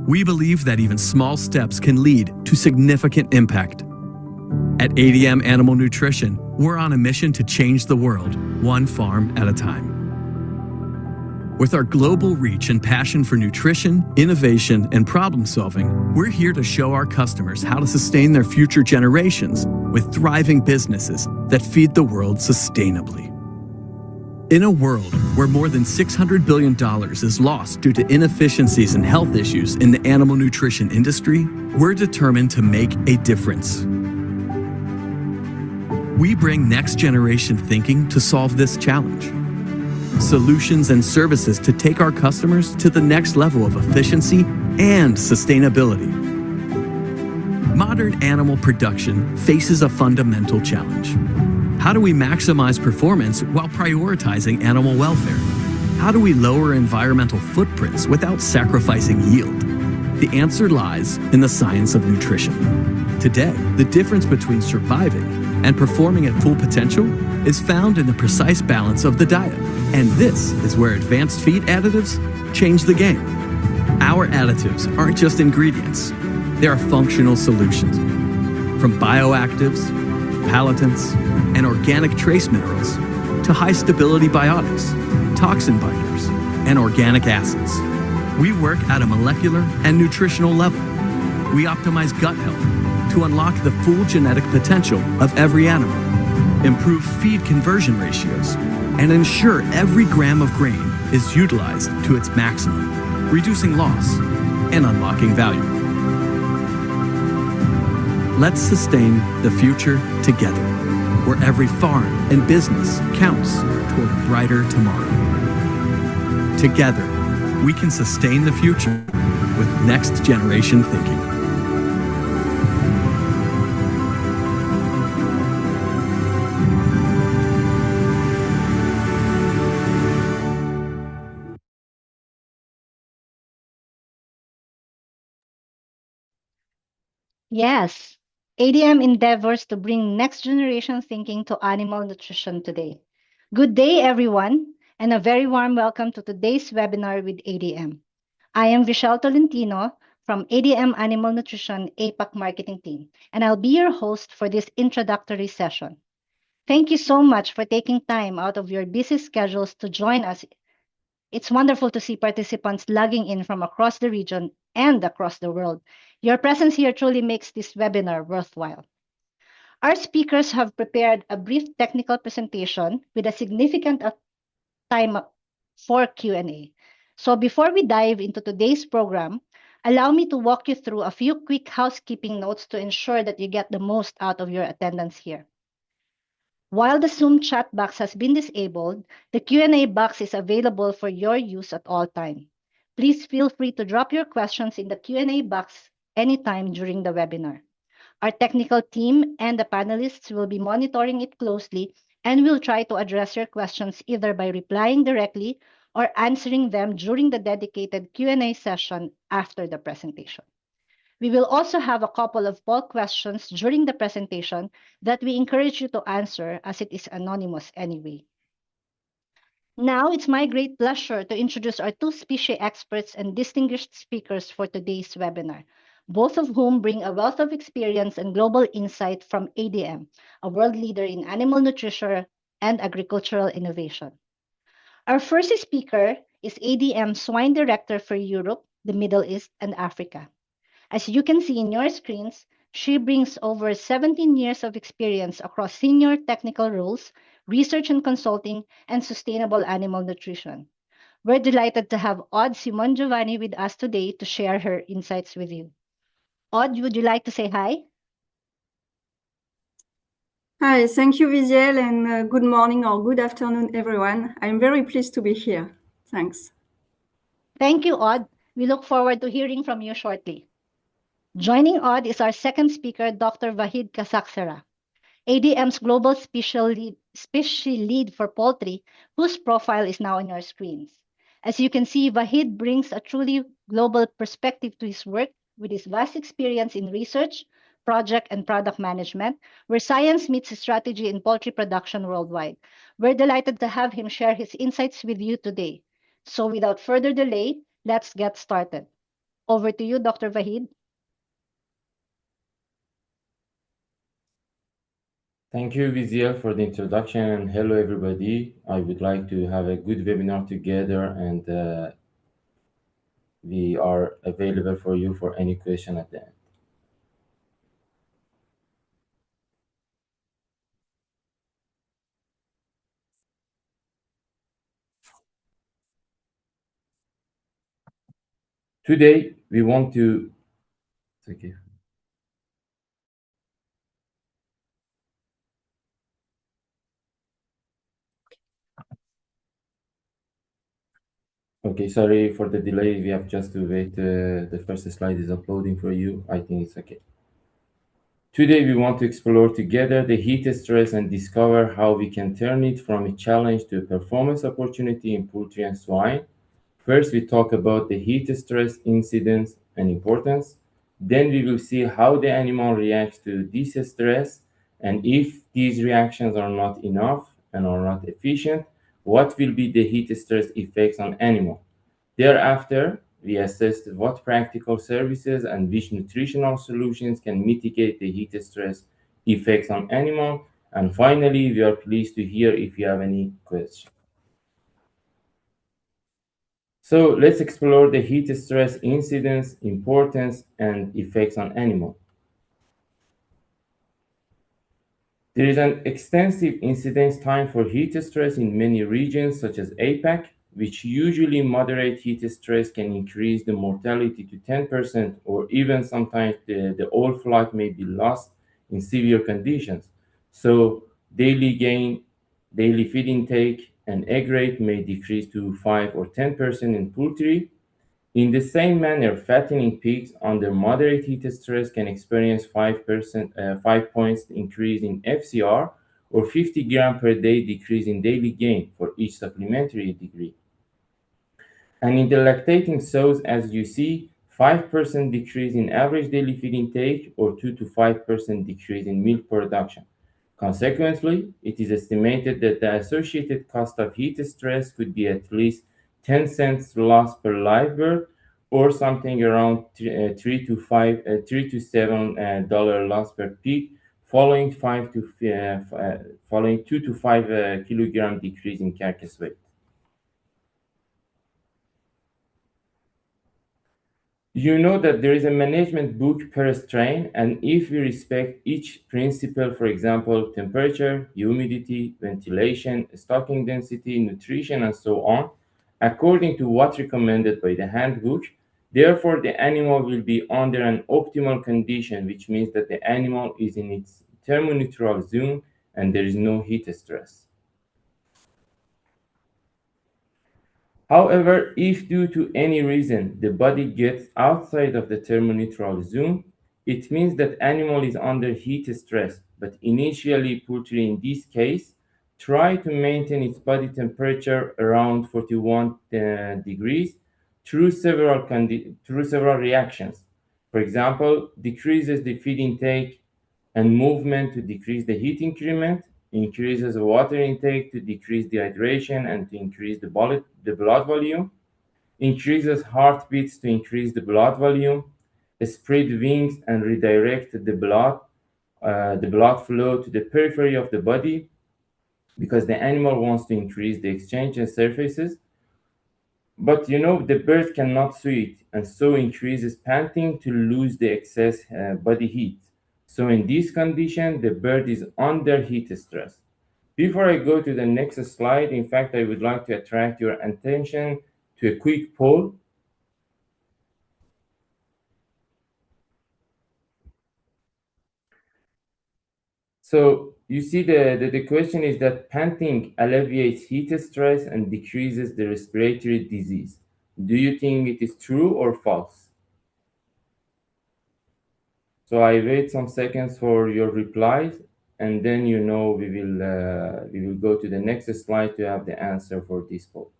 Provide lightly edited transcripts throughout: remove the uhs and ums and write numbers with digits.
We believe that even small steps can lead to significant impact. At ADM Animal Nutrition, we're on a mission to change the world, one farm at a time. With our global reach and passion for nutrition, innovation, and problem solving, we're here to show our customers how to sustain their future generations with thriving businesses that feed the world sustainably. In a world where more than $600 billion is lost due to inefficiencies and health issues in the animal nutrition industry, we're determined to make a difference. We bring next-generation thinking to solve this challenge. Solutions and services to take our customers to the next level of efficiency and sustainability. Modern animal production faces a fundamental challenge. How do we maximize performance while prioritizing animal welfare? How do we lower environmental footprints without sacrificing yield? The answer lies in the science of nutrition. Today, the difference between surviving and performing at full potential is found in the precise balance of the diet. And this is where advanced feed additives change the game. Our additives aren't just ingredients, they are functional solutions. From bioactives, palatants, and organic trace minerals, to high-stability biotics, toxin binders, and organic acids. We work at a molecular and nutritional level. We optimize gut health to unlock the full genetic potential of every animal, improve feed conversion ratios, and ensure every gram of grain is utilized to its maximum, reducing loss and unlocking value. Let's sustain the future together, where every farm and business counts toward a brighter tomorrow. Together, we can sustain the future with next-generation thinking. Yes, ADM endeavors to bring next generation thinking to animal nutrition today. Good day, everyone, and a very warm welcome to today's webinar with ADM. I am Vishal Tolentino from ADM Animal Nutrition APAC Marketing Team, and I'll be your host for this introductory session. Thank you so much for taking time out of your busy schedules to join us. It's wonderful to see participants logging in from across the region and across the world. Your presence here truly makes this webinar worthwhile. Our speakers have prepared a brief technical presentation with a significant time for Q&A. So before we dive into today's program, allow me to walk you through a few quick housekeeping notes to ensure that you get the most out of your attendance here. While the Zoom chat box has been disabled, the Q&A box is available for your use at all times. Please feel free to drop your questions in the Q&A box anytime during the webinar. Our technical team and the panelists will be monitoring it closely and will try to address your questions either by replying directly or answering them during the dedicated Q&A session after the presentation. We will also have a couple of poll questions during the presentation that we encourage you to answer as it is anonymous anyway. Now, it's my great pleasure to introduce our two species experts and distinguished speakers for today's webinar, both of whom bring a wealth of experience and global insight from ADM, a world leader in animal nutrition and agricultural innovation. Our first speaker is ADM Swine Director for Europe, the Middle East, and Africa. As you can see in your screens, she brings over 17 years of experience across senior technical roles, research and consulting, and sustainable animal nutrition. We're delighted to have Aude Simon Giovanni with us today to share her insights with you. Aude, would you like to say hi? Hi, thank you, Viziel, and good morning or good afternoon, everyone. I'm very pleased to be here. Thanks. Thank you, Aude. We look forward to hearing from you shortly. Joining Aude is our second speaker, Dr. Vahid Kasaksara, ADM's Global Species Lead for Poultry, whose profile is now on your screens. As you can see, Vahid brings a truly global perspective to his work with his vast experience in research, project, and product management, where science meets strategy in poultry production worldwide. We're delighted to have him share his insights with you today. So without further delay, let's get started. Over to you, Dr. Vahid. Thank you, Viziel, for the introduction, and hello, everybody. I would like to have a good webinar together, and we are available for you for any question at the end. Today, we want to... Okay. Okay, sorry for the delay. We have just to wait. The first slide is uploading for you. I think it's okay. Today, we want to explore together the heat stress and discover how we can turn it from a challenge to a performance opportunity in poultry and swine. First, we talk about the heat stress incidence and importance. Then we will see how the animal reacts to this stress, and if these reactions are not enough and are not efficient, what will be the heat stress effects on animal. Thereafter, we assessed what practical services and which nutritional solutions can mitigate the heat stress effects on animal. And finally, we are pleased to hear if you have any questions. So let's explore the heat stress incidence, importance, and effects on animal. There is an extensive incidence time for heat stress in many regions, such as APAC, which usually moderate heat stress can increase the mortality to 10%, or even sometimes the whole flock may be lost in severe conditions. So daily gain, daily feed intake, and egg rate may decrease to 5 or 10% in poultry. In the same manner, fattening pigs under moderate heat stress can experience 5 points increase in FCR or 50 gram per day decrease in daily gain for each supplementary degree. And in the lactating sows, as you see, 5% decrease in average daily feed intake or 2 to 5% decrease in milk production. Consequently, it is estimated that the associated cost of heat stress could be at least 10 cents loss per live bird, or something around 3 to 7 dollar loss per pig, following 2 to 5 kilogram decrease in carcass weight. You know that there is a management book per strain, and if we respect each principle, for example, temperature, humidity, ventilation, stocking density, nutrition, and so on, according to what recommended by the handbook, therefore the animal will be under an optimal condition, which means that the animal is in its thermoneutral zone and there is no heat stress. However, if due to any reason the body gets outside of the thermoneutral zone, it means that animal is under heat stress, but initially poultry in this case try to maintain its body temperature around 41 degrees through several reactions. For example, decreases the feed intake and movement to decrease the heat increment, increases water intake to decrease dehydration and to increase the blood volume, increases heartbeats to increase the blood volume, spread wings and redirect the blood flow to the periphery of the body because the animal wants to increase the exchange and surfaces. But you know, the bird cannot sweat and so increases panting to lose the excess body heat. So in this condition, the bird is under heat stress. Before I go to the next slide, in fact, I would like to attract your attention to a quick poll. So you see the question is that panting alleviates heat stress and decreases the respiratory disease. Do you think it is true or false? So I wait some seconds for your replies, and then we will go to the next slide to have the answer for this poll.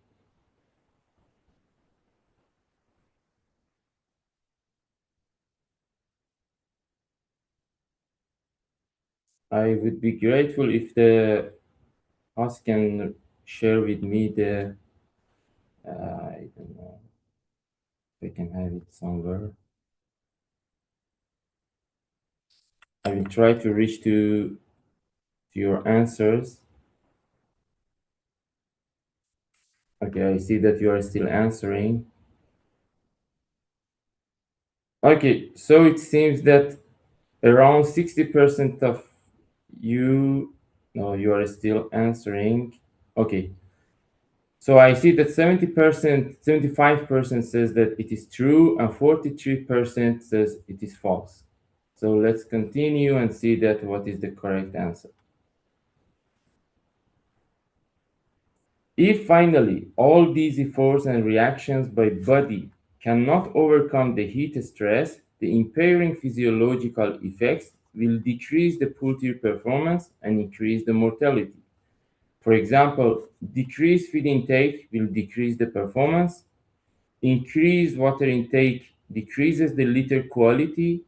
I would be grateful if the host can share with me the I don't know. If I can have it somewhere. I will try to reach to your answers. Okay, I see that you are still answering. Okay, so it seems that around 60% of you, no, you are still answering. Okay, so I see that 70%, 75% says that it is true, and 43% says it is false. So let's continue and see that what is the correct answer. If finally all these efforts and reactions by body cannot overcome the heat stress, the impairing physiological effects will decrease the poultry performance and increase the mortality. For example, decreased feed intake will decrease the performance, increased water intake decreases the litter quality,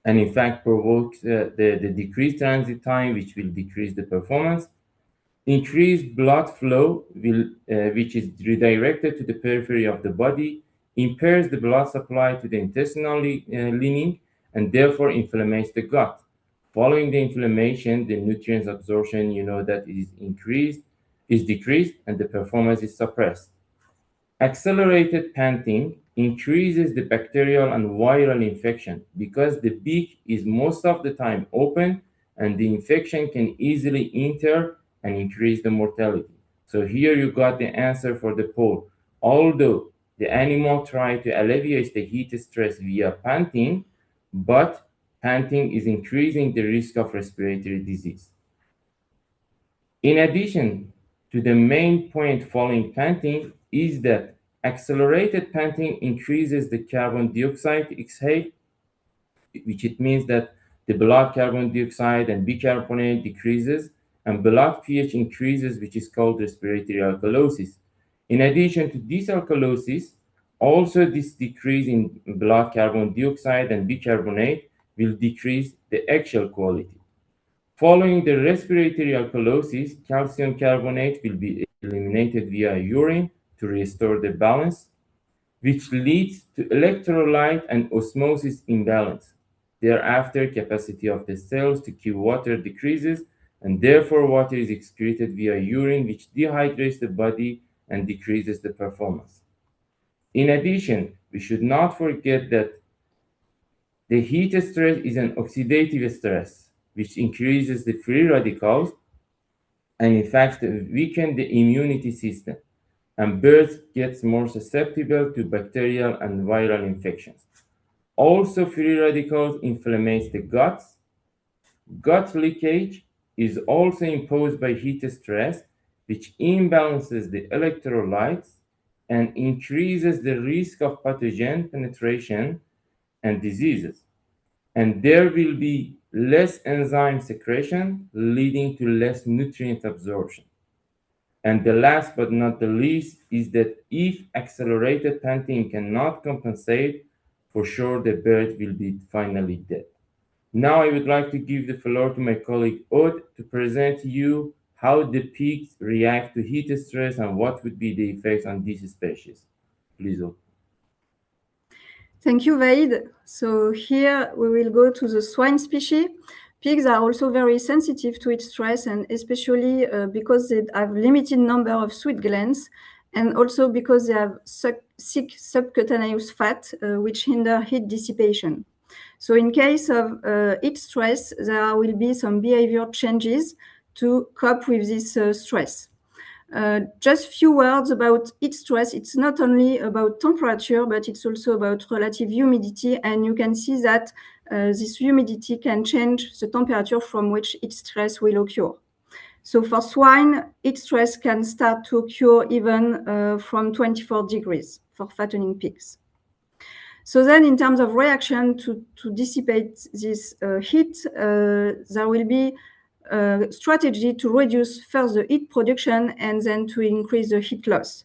and in fact provokes the decreased transit time, which will decrease the performance. Increased blood flow, which is redirected to the periphery of the body, impairs the blood supply to the intestinal lining and therefore inflames the gut. Following the inflammation, the nutrients absorption, that is decreased, and the performance is suppressed. Accelerated panting increases the bacterial and viral infection because the beak is most of the time open and the infection can easily enter and increase the mortality. So here you got the answer for the poll. Although the animal tried to alleviate the heat stress via panting, but panting is increasing the risk of respiratory disease. In addition to the main point following panting is that accelerated panting increases the carbon dioxide exhale, which it means that the blood carbon dioxide and bicarbonate decreases and blood pH increases, which is called respiratory alkalosis. In addition to this alkalosis, also this decrease in blood carbon dioxide and bicarbonate will decrease the eggshell quality. Following the respiratory alkalosis, calcium carbonate will be eliminated via urine to restore the balance, which leads to electrolyte and osmosis imbalance. Thereafter, capacity of the cells to keep water decreases, and therefore water is excreted via urine, which dehydrates the body and decreases the performance. In addition, we should not forget that the heat stress is an oxidative stress, which increases the free radicals and in fact weaken the immunity system, and birds get more susceptible to bacterial and viral infections. Also, free radicals inflames the guts. Gut leakage is also imposed by heat stress, which imbalances the electrolytes and increases the risk of pathogen penetration and diseases. And there will be less enzyme secretion, leading to less nutrient absorption. And the last but not the least is that if accelerated panting cannot compensate, for sure the bird will be finally dead. Now I would like to give the floor to my colleague Aude to present to you how the pigs react to heat stress and what would be the effects on these species. Please, Aude. Thank you, Vaid. So here we will go to the swine species. Pigs are also very sensitive to heat stress, and especially because they have limited number of sweat glands, and also because they have thick subcutaneous fat, which hinder heat dissipation. So in case of heat stress, there will be some behavior changes to cope with this stress. Just few words about heat stress. It's not only about temperature, but it's also about relative humidity. And you can see that this humidity can change the temperature from which heat stress will occur. So for swine, heat stress can start to occur even from 24 degrees for fattening pigs. So then in terms of reaction to dissipate this heat, there will be strategy to reduce first the heat production and then to increase the heat loss.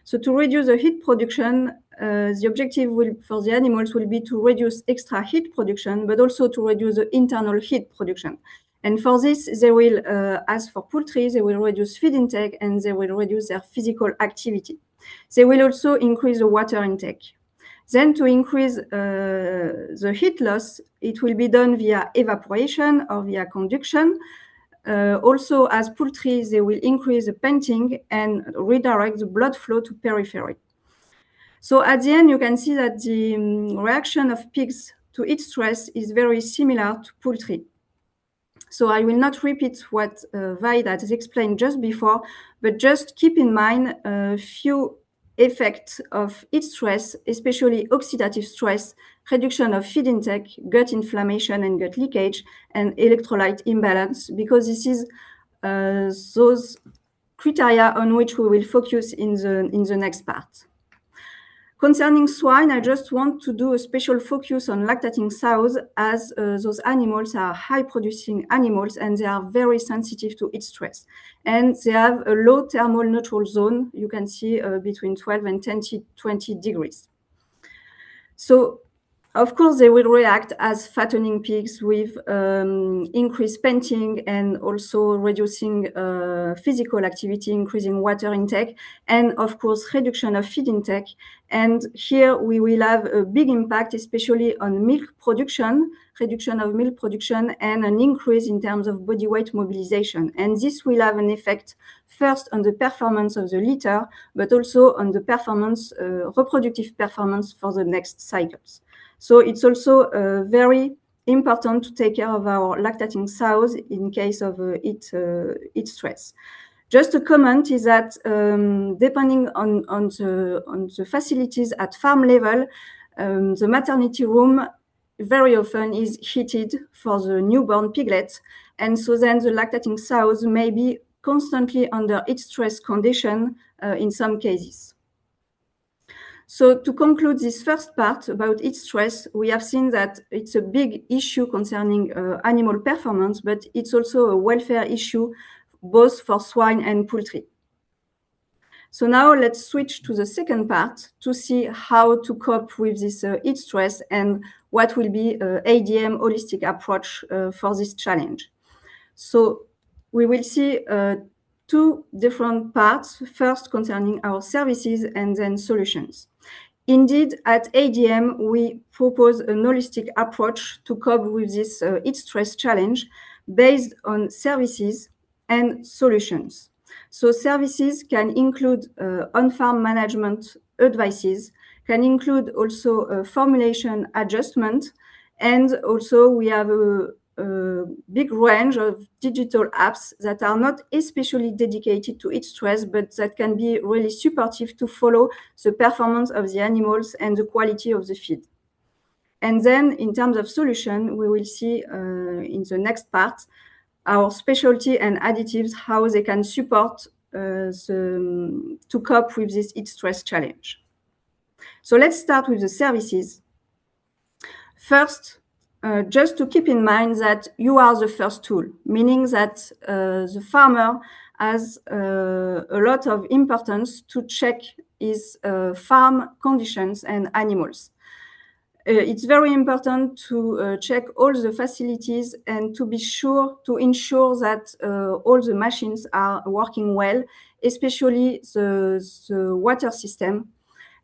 So to reduce the heat production, the objective for the animals will be to reduce extra heat production, but also to reduce the internal heat production. And for this, they will, as for poultry, they will reduce feed intake and they will reduce their physical activity. They will also increase the water intake. Then to increase the heat loss, it will be done via evaporation or via conduction. Also, as poultry, they will increase the panting and redirect the blood flow to periphery. So at the end, you can see that the reaction of pigs to heat stress is very similar to poultry. So I will not repeat what Vaid has explained just before, but just keep in mind a few effects of heat stress, especially oxidative stress, reduction of feed intake, gut inflammation and gut leakage, and electrolyte imbalance, because this is those criteria on which we will focus in the next part. Concerning swine, I just want to do a special focus on lactating sows, as those animals are high-producing animals and they are very sensitive to heat stress. And they have a low thermal neutral zone, you can see between 12 and 20 degrees. So, of course, they will react as fattening pigs with increased panting and also reducing physical activity, increasing water intake, and of course, reduction of feed intake. And here we will have a big impact, especially on milk production, reduction of milk production, and an increase in terms of body weight mobilization. And this will have an effect first on the performance of the litter, but also on the performance, reproductive performance for the next cycles. So it's also very important to take care of our lactating sows in case of heat stress. Just a comment is that depending on the facilities at farm level, the maternity room very often is heated for the newborn piglets, and so then the lactating sows may be constantly under heat stress condition in some cases. So to conclude this first part about heat stress, we have seen that it's a big issue concerning animal performance, but it's also a welfare issue both for swine and poultry. So now let's switch to the second part to see how to cope with this heat stress and what will be ADM holistic approach for this challenge. So we will see two different parts, first concerning our services and then solutions. Indeed, at ADM, we propose an holistic approach to cope with this heat stress challenge based on services and solutions. So services can include on-farm management advices, can include also formulation adjustment, and also we have a big range of digital apps that are not especially dedicated to heat stress, but that can be really supportive to follow the performance of the animals and the quality of the feed. And then in terms of solution, we will see in the next part our specialty and additives, how they can support to cope with this heat stress challenge. So let's start with the services. First, just to keep in mind that you are the first tool, meaning that the farmer has a lot of importance to check his farm conditions and animals. It's very important to check all the facilities and to be sure to ensure that all the machines are working well, especially the water system.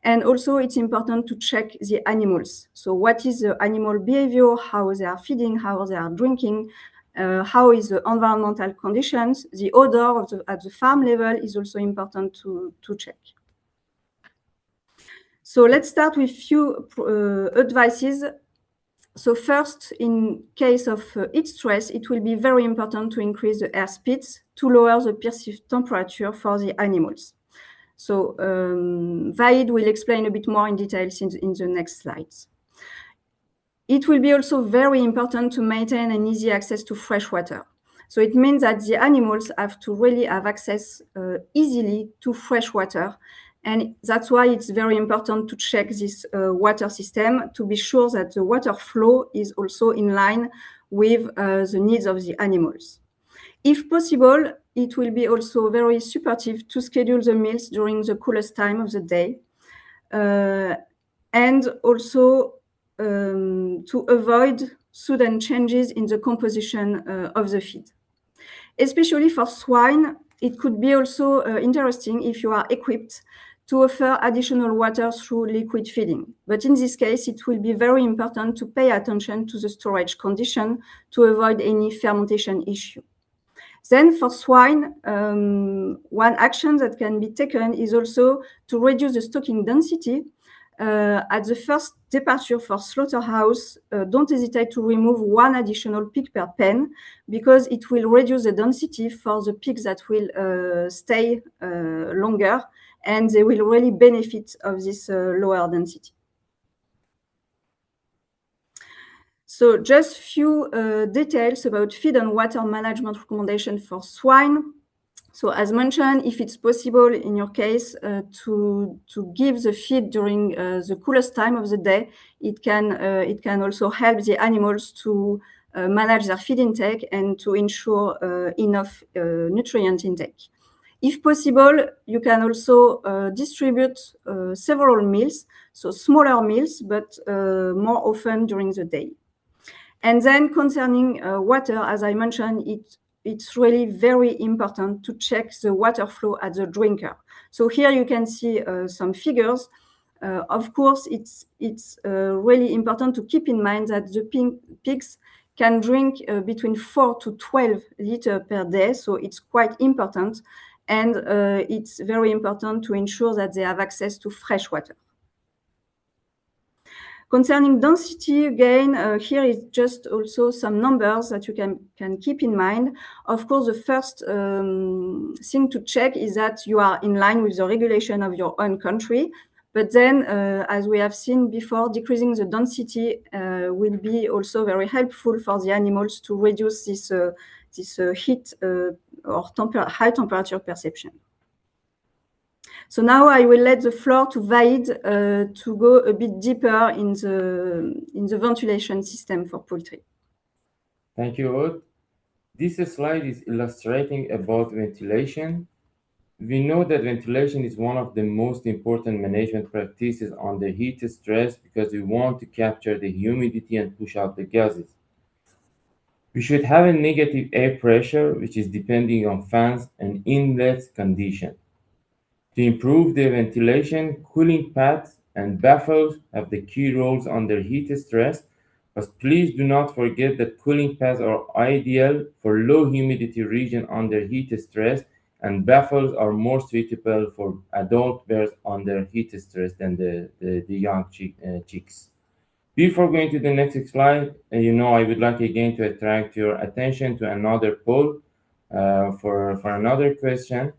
And also it's important to check the animals. So what is the animal behavior, how they are feeding, how they are drinking, how is the environmental conditions, the odor at the farm level is also important to check. So let's start with few advices. So first, in case of heat stress, it will be very important to increase the air speeds to lower the perceived temperature for the animals. So Vaid will explain a bit more in details in the next slides. It will be also very important to maintain an easy access to fresh water. So it means that the animals have to really have access easily to fresh water. And that's why it's very important to check this water system to be sure that the water flow is also in line with the needs of the animals. If possible, it will be also very supportive to schedule the meals during the coolest time of the day, and also to avoid sudden changes in the composition of the feed. Especially for swine, it could be also interesting if you are equipped to offer additional water through liquid feeding. But in this case, it will be very important to pay attention to the storage condition to avoid any fermentation issue. Then for swine, one action that can be taken is also to reduce the stocking density. At the first departure for slaughterhouse, don't hesitate to remove one additional pig per pen because it will reduce the density for the pigs that will stay longer, and they will really benefit of this lower density. So just few details about feed and water management recommendation for swine. So as mentioned, if it's possible in your case to give the feed during the coolest time of the day, it can also help the animals to manage their feed intake and to ensure enough nutrient intake. If possible, you can also distribute several meals, so smaller meals, but more often during the day. And then concerning water, as I mentioned, it's really very important to check the water flow at the drinker. So here you can see some figures. Of course, it's really important to keep in mind that the pigs can drink between 4 to 12 liters per day, so it's quite important. And it's very important to ensure that they have access to fresh water. Concerning density, again, here is just also some numbers that you can keep in mind. Of course, the first thing to check is that you are in line with the regulation of your own country. But then, as we have seen before, decreasing the density will be also very helpful for the animals to reduce this heat or high temperature perception. So now I will let the floor to Vaid to go a bit deeper in the ventilation system for poultry. Thank you, Aude. This slide is illustrating about ventilation. We know that ventilation is one of the most important management practices under heat stress because we want to capture the humidity and push out the gases. We should have a negative air pressure, which is depending on fans and inlet condition. To improve the ventilation, cooling pads and baffles have the key roles under heat stress, but please do not forget that cooling pads are ideal for low humidity region under heat stress, and baffles are more suitable for adult birds under heat stress than the young chicks. Before going to the next slide, I would like again to attract your attention to another poll for another question.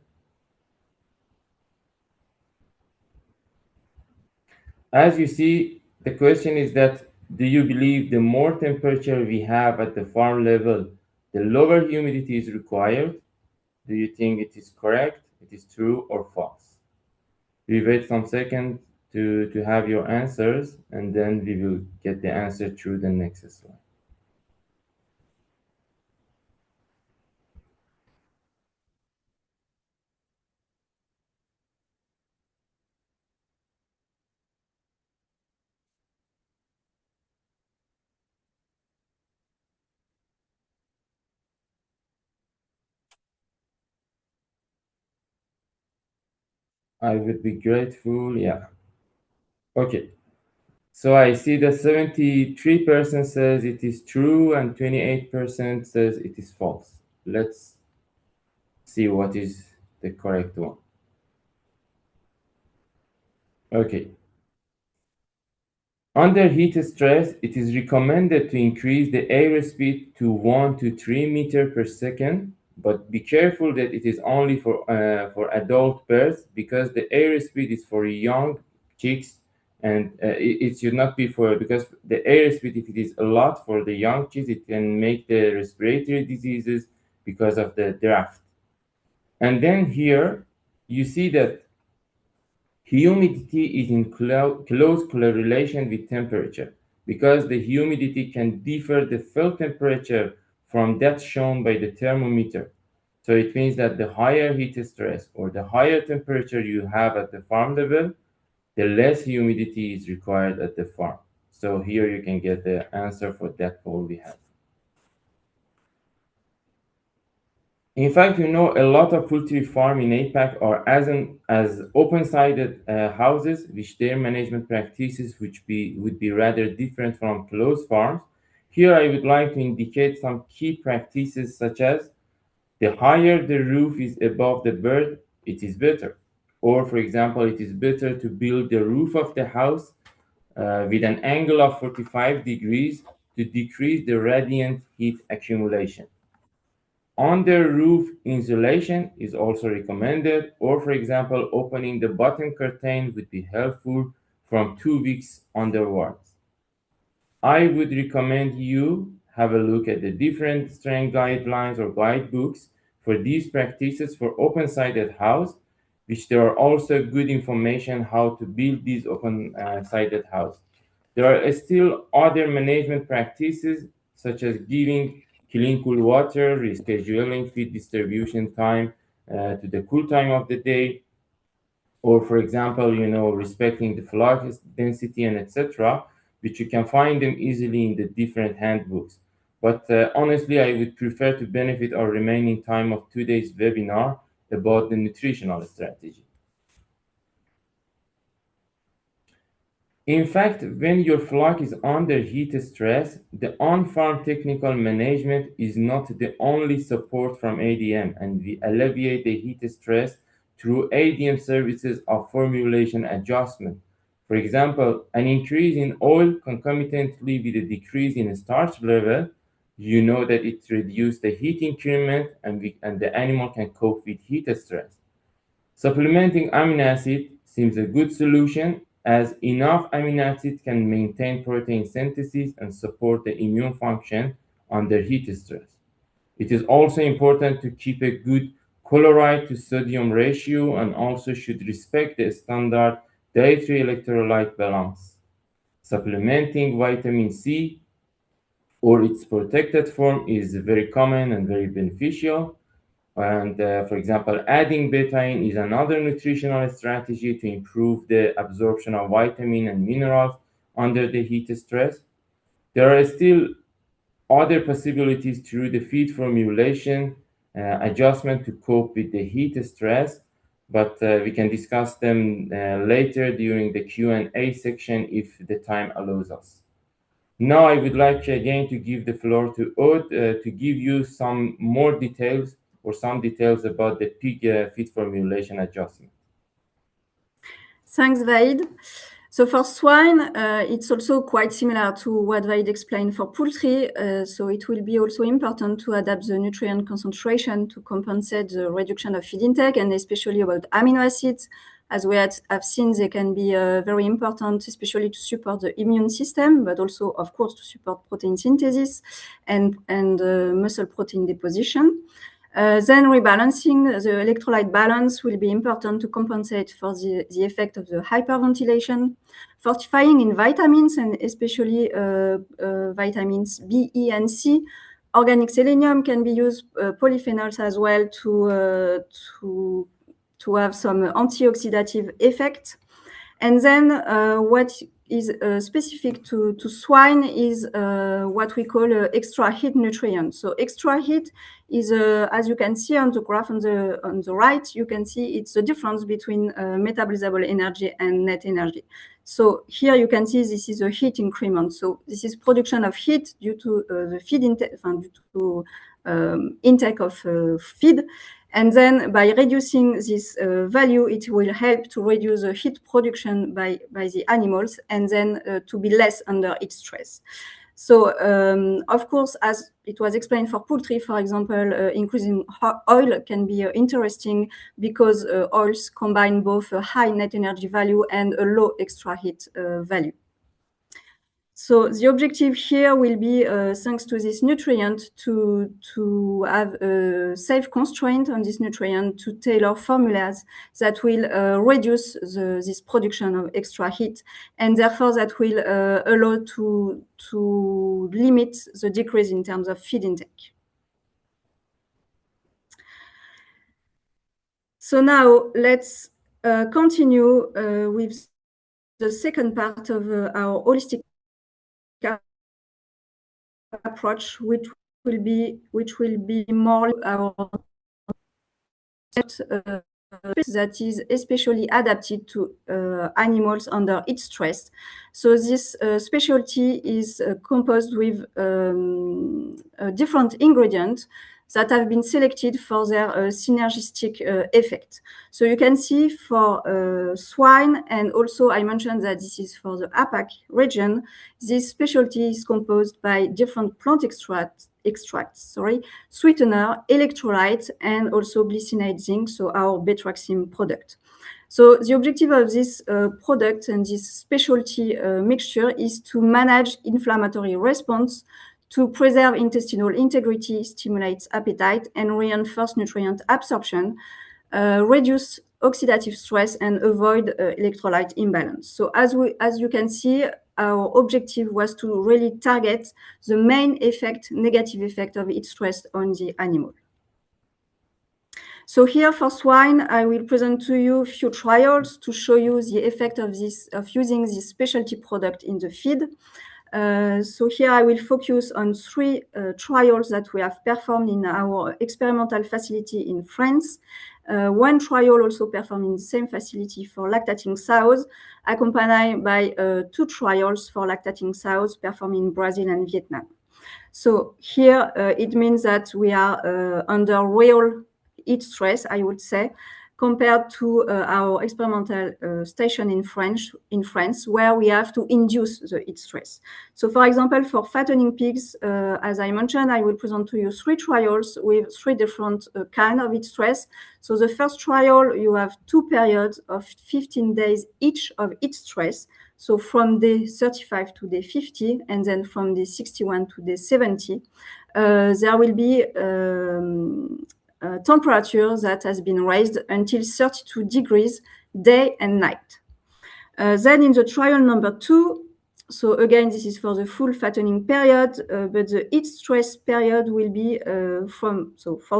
As you see, the question is that, do you believe the more temperature we have at the farm level, the lower humidity is required? Do you think it is correct, it is true, or false? We wait some seconds to have your answers, and then we will get the answer through the next slide. I would be grateful, yeah. Okay, so I see that 73% says it is true and 28% says it is false. Let's see what is the correct one. Okay. Under heat stress, it is recommended to increase the airspeed to 1 to 3 meters per second, but be careful that it is only for adult birds because the airspeed is for young chicks, and it should not be because the airspeed, if it is a lot for the young chicks, it can make the respiratory diseases because of the draft. And then here you see that humidity is in close correlation with temperature because the humidity can differ the field temperature from that shown by the thermometer. So it means that the higher heat stress or the higher temperature you have at the farm level, the less humidity is required at the farm. So here you can get the answer for that poll we have. In fact, a lot of poultry farms in APAC are as open-sided houses, which their management practices would be rather different from closed farms. Here, I would like to indicate some key practices, such as the higher the roof is above the bird, it is better. Or, for example, it is better to build the roof of the house with an angle of 45 degrees to decrease the radiant heat accumulation. Under roof insulation is also recommended, or for example, opening the bottom curtain would be helpful from 2 weeks onwards. I would recommend you have a look at the different strain guidelines or guidebooks for these practices for open-sided house, which there are also good information how to build these open-sided house. There are still other management practices such as giving clean cool water, rescheduling feed distribution time to the cool time of the day, or for example, respecting the flock density and etc., which you can find them easily in the different handbooks. But honestly, I would prefer to benefit our remaining time of today's webinar about the nutritional strategy. In fact, when your flock is under heat stress, the on-farm technical management is not the only support from ADM, and we alleviate the heat stress through ADM services of formulation adjustment. For example, an increase in oil concomitantly with a decrease in starch level, you know that it reduces the heat increment and the animal can cope with heat stress. Supplementing amino acid seems a good solution, as enough amino acid can maintain protein synthesis and support the immune function under heat stress. It is also important to keep a good chloride to sodium ratio and also should respect the standard dietary electrolyte balance. Supplementing vitamin C or its protected form is very common and very beneficial. And for example, adding betaine is another nutritional strategy to improve the absorption of vitamin and minerals under the heat stress. There are still other possibilities through the feed formulation adjustment to cope with the heat stress, but we can discuss them later during the Q&A section if the time allows us. Now I would like again to give the floor to Aude to give you some more details or some details about the pig feed formulation adjustment. Thanks, Vaid. So for swine, it's also quite similar to what Vaid explained for poultry. So it will be also important to adapt the nutrient concentration to compensate the reduction of feed intake, and especially about amino acids. As we have seen, they can be very important, especially to support the immune system, but also, of course, to support protein synthesis and muscle protein deposition. Then rebalancing the electrolyte balance will be important to compensate for the effect of the hyperventilation. Fortifying in vitamins, and especially vitamins B, E, and C. Organic selenium can be used, polyphenols as well, to have some antioxidative effect. And then what is specific to swine is what we call extra heat nutrients. So extra heat is, as you can see on the graph on the right, you can see it's the difference between metabolizable energy and net energy. So here you can see this is a heat increment. So this is production of heat due to the feed intake, due to intake of feed. And then by reducing this value, it will help to reduce the heat production by the animals and then to be less under heat stress. So, of course, as it was explained for poultry, for example, increasing oil can be interesting because oils combine both a high net energy value and a low extra heat value. So the objective here will be, thanks to this nutrient, to have a safe constraint on this nutrient to tailor formulas that will reduce this production of extra heat, and therefore that will allow to limit the decrease in terms of feed intake. So now let's continue with the second part of our holistic approach, which will be more our that is especially adapted to animals under heat stress. So this specialty is composed with different ingredients that have been selected for their synergistic effect. So you can see for swine, and also I mentioned that this is for the APAC region, this specialty is composed by different plant extracts, sweetener, electrolytes, and also glycinate zinc, so our Betraxim product. So the objective of this product and this specialty mixture is to manage inflammatory response, to preserve intestinal integrity, stimulate appetite, and reinforce nutrient absorption, reduce oxidative stress, and avoid electrolyte imbalance. So as you can see, our objective was to really target the main effect, negative effect of heat stress on the animal. So here for swine, I will present to you a few trials to show you the effect of using this specialty product in the feed. So here I will focus on 3 trials that we have performed in our experimental facility in France. 1 trial also performed in the same facility for lactating sows, accompanied by 2 trials for lactating sows performed in Brazil and Vietnam. So here it means that we are under real heat stress, I would say, compared to our experimental station in France, where we have to induce the heat stress. So for example, for fattening pigs, as I mentioned, I will present to you 3 trials with 3 different kinds of heat stress. So the first trial, you have 2 periods of 15 days each of heat stress. So from day 35 to day 50, and then from day 61 to day 70, there will be temperature that has been raised until 32 degrees day and night. Then in the trial number 2, so again, this is for the full fattening period, but the heat stress period will be for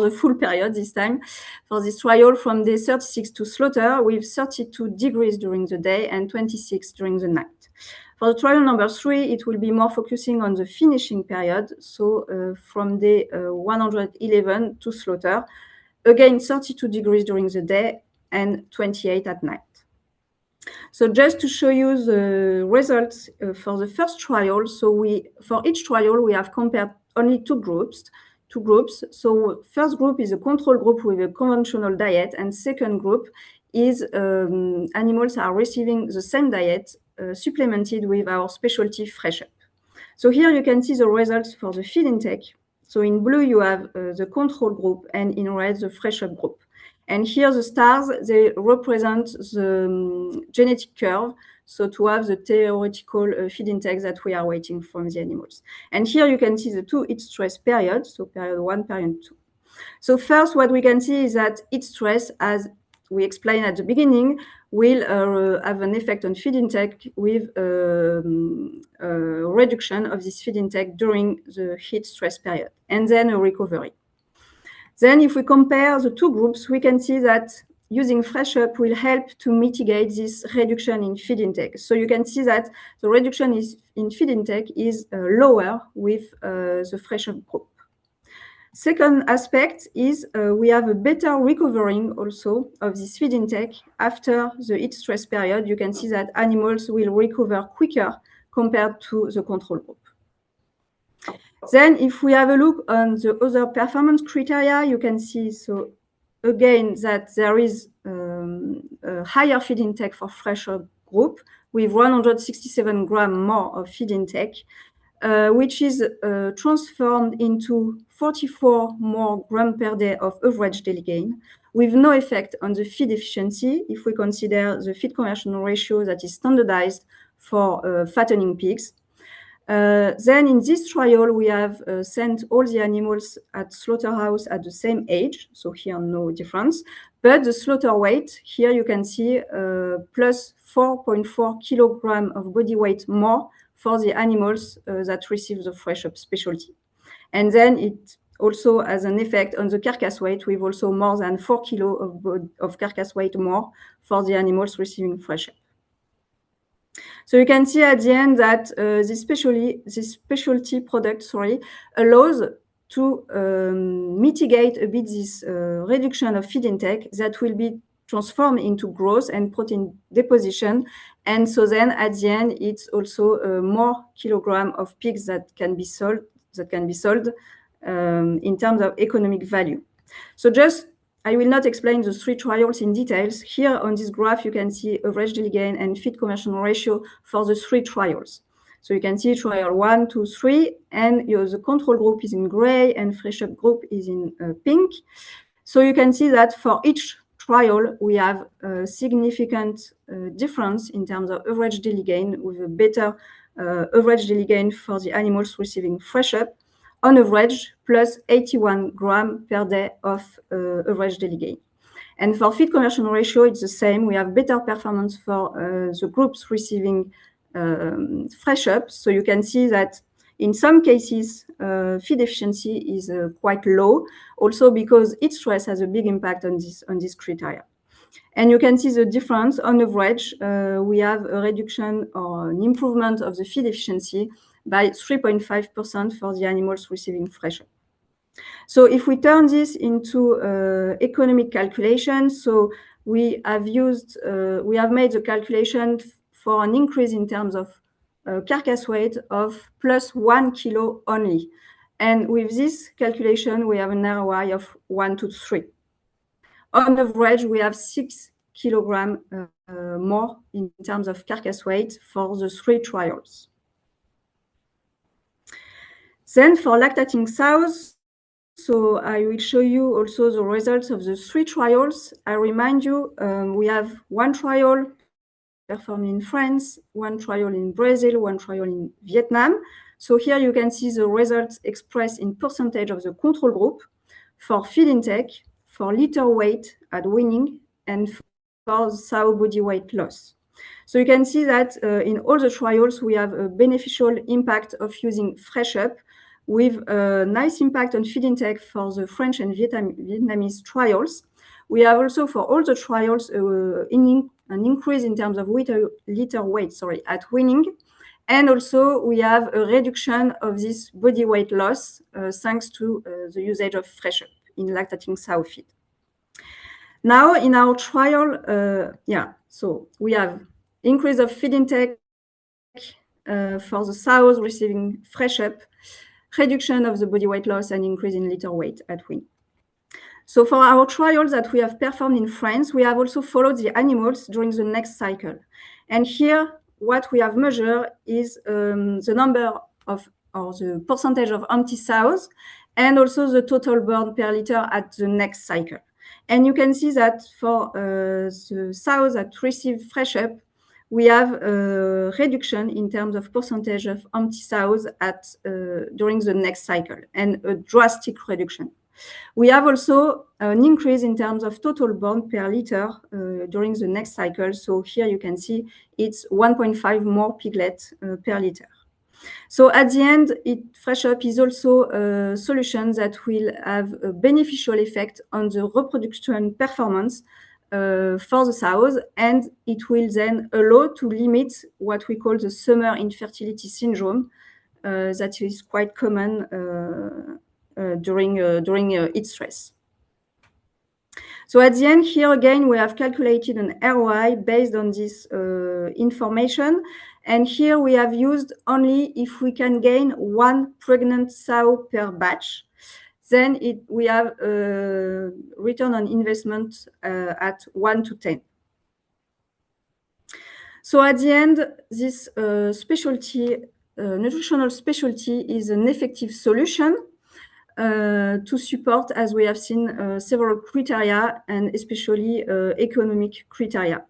the full period this time, for this trial from day 36 to slaughter, with 32 degrees during the day and 26 during the night. For the trial number 3, it will be more focusing on the finishing period, so from day 111 to slaughter, again 32 degrees during the day and 28 at night. So just to show you the results for the first trial, so for each trial we have compared only two groups. So first group is a control group with a conventional diet, and second group is animals are receiving the same diet supplemented with our specialty Fresh Up. So here you can see the results for the feed intake. So in blue you have the control group, and in red the Fresh Up group. And here the stars, they represent the genetic curve, so to have the theoretical feed intake that we are waiting from the animals. And here you can see the 2 heat stress periods, so period 1, period 2. So first, what we can see is that heat stress, as we explained at the beginning, will have an effect on feed intake with reduction of this feed intake during the heat stress period, and then a recovery. Then if we compare the two groups, we can see that using Fresh Up will help to mitigate this reduction in feed intake. So you can see that the reduction in feed intake is lower with the Fresh Up group. Second aspect is we have a better recovering also of this feed intake after the heat stress period. You can see that animals will recover quicker compared to the control group. Then if we have a look on the other performance criteria, you can see, so again, that there is a higher feed intake for Fresh Up group with 167 grams more of feed intake, which is transformed into 44 more grams per day of average daily gain, with no effect on the feed efficiency if we consider the feed conversion ratio that is standardized for fattening pigs. Then in this trial, we have sent all the animals at slaughterhouse at the same age, so here no difference. But the slaughter weight, here you can see plus 4.4 kilograms of body weight more for the animals that receive the Fresh Up specialty. And then it also has an effect on the carcass weight, with also more than 4 kilos of carcass weight more for the animals receiving Fresh Up. So you can see at the end that this specialty product, allows to mitigate a bit this reduction of feed intake that will be transformed into growth and protein deposition. And so then at the end, it's also more kilogram of pigs that can be sold in terms of economic value. So just, I will not explain the 3 trials in details. Here on this graph, you can see average daily gain and feed conversion ratio for the 3 trials. So you can see trial 1, 2, 3, and the control group is in gray and fresh up group is in pink. So you can see that for each trial, we have a significant difference in terms of average daily gain, with a better average daily gain for the animals receiving fresh up, on average plus 81 grams per day of average daily gain. And for feed conversion ratio, it's the same. We have better performance for the groups receiving fresh up. So you can see that in some cases, feed efficiency is quite low, also because heat stress has a big impact on this criteria. And you can see the difference. On average, we have a reduction or an improvement of the feed efficiency by 3.5% for the animals receiving fresh up. So if we turn this into economic calculation, so we have made the calculation for an increase in terms of carcass weight of plus 1 kilo only. And with this calculation, we have an ROI of 1 to 3. On average, we have 6 kilograms more in terms of carcass weight for the 3 trials. Then for lactating sows, so I will show you also the results of the 3 trials. I remind you, we have 1 trial performed in France, 1 trial in Brazil, 1 trial in Vietnam. So here you can see the results expressed in percentage of the control group for feed intake, for litter weight at weaning, and for sow body weight loss. So you can see that in all the trials, we have a beneficial impact of using fresh up, with a nice impact on feed intake for the French and Vietnamese trials. We have also for all the trials an increase in terms of litter weight at weaning. And also we have a reduction of this body weight loss thanks to the usage of fresh up in lactating sow feed. Now in our trial, so we have increase of feed intake for the sows receiving fresh up, reduction of the body weight loss, and increase in litter weight at weaning. So for our trials that we have performed in France, we have also followed the animals during the next cycle. And here, what we have measured is the number of, or the percentage of empty sows, and also the total burn per liter at the next cycle. And you can see that for the sows that receive fresh up, we have a reduction in terms of percentage of empty sows during the next cycle, and a drastic reduction. We have also an increase in terms of total burn per liter during the next cycle. So here you can see it's 1.5 more piglet per liter. So at the end, fresh up is also a solution that will have a beneficial effect on the reproduction performance for the sows, and it will then allow to limit what we call the summer infertility syndrome that is quite common during heat stress. So at the end here again, we have calculated an ROI based on this information. And here we have used only if we can gain 1 pregnant sow per batch. Then we have a return on investment at 1 to 10. So at the end, this nutritional specialty is an effective solution to support, as we have seen, several criteria, and especially economic criteria.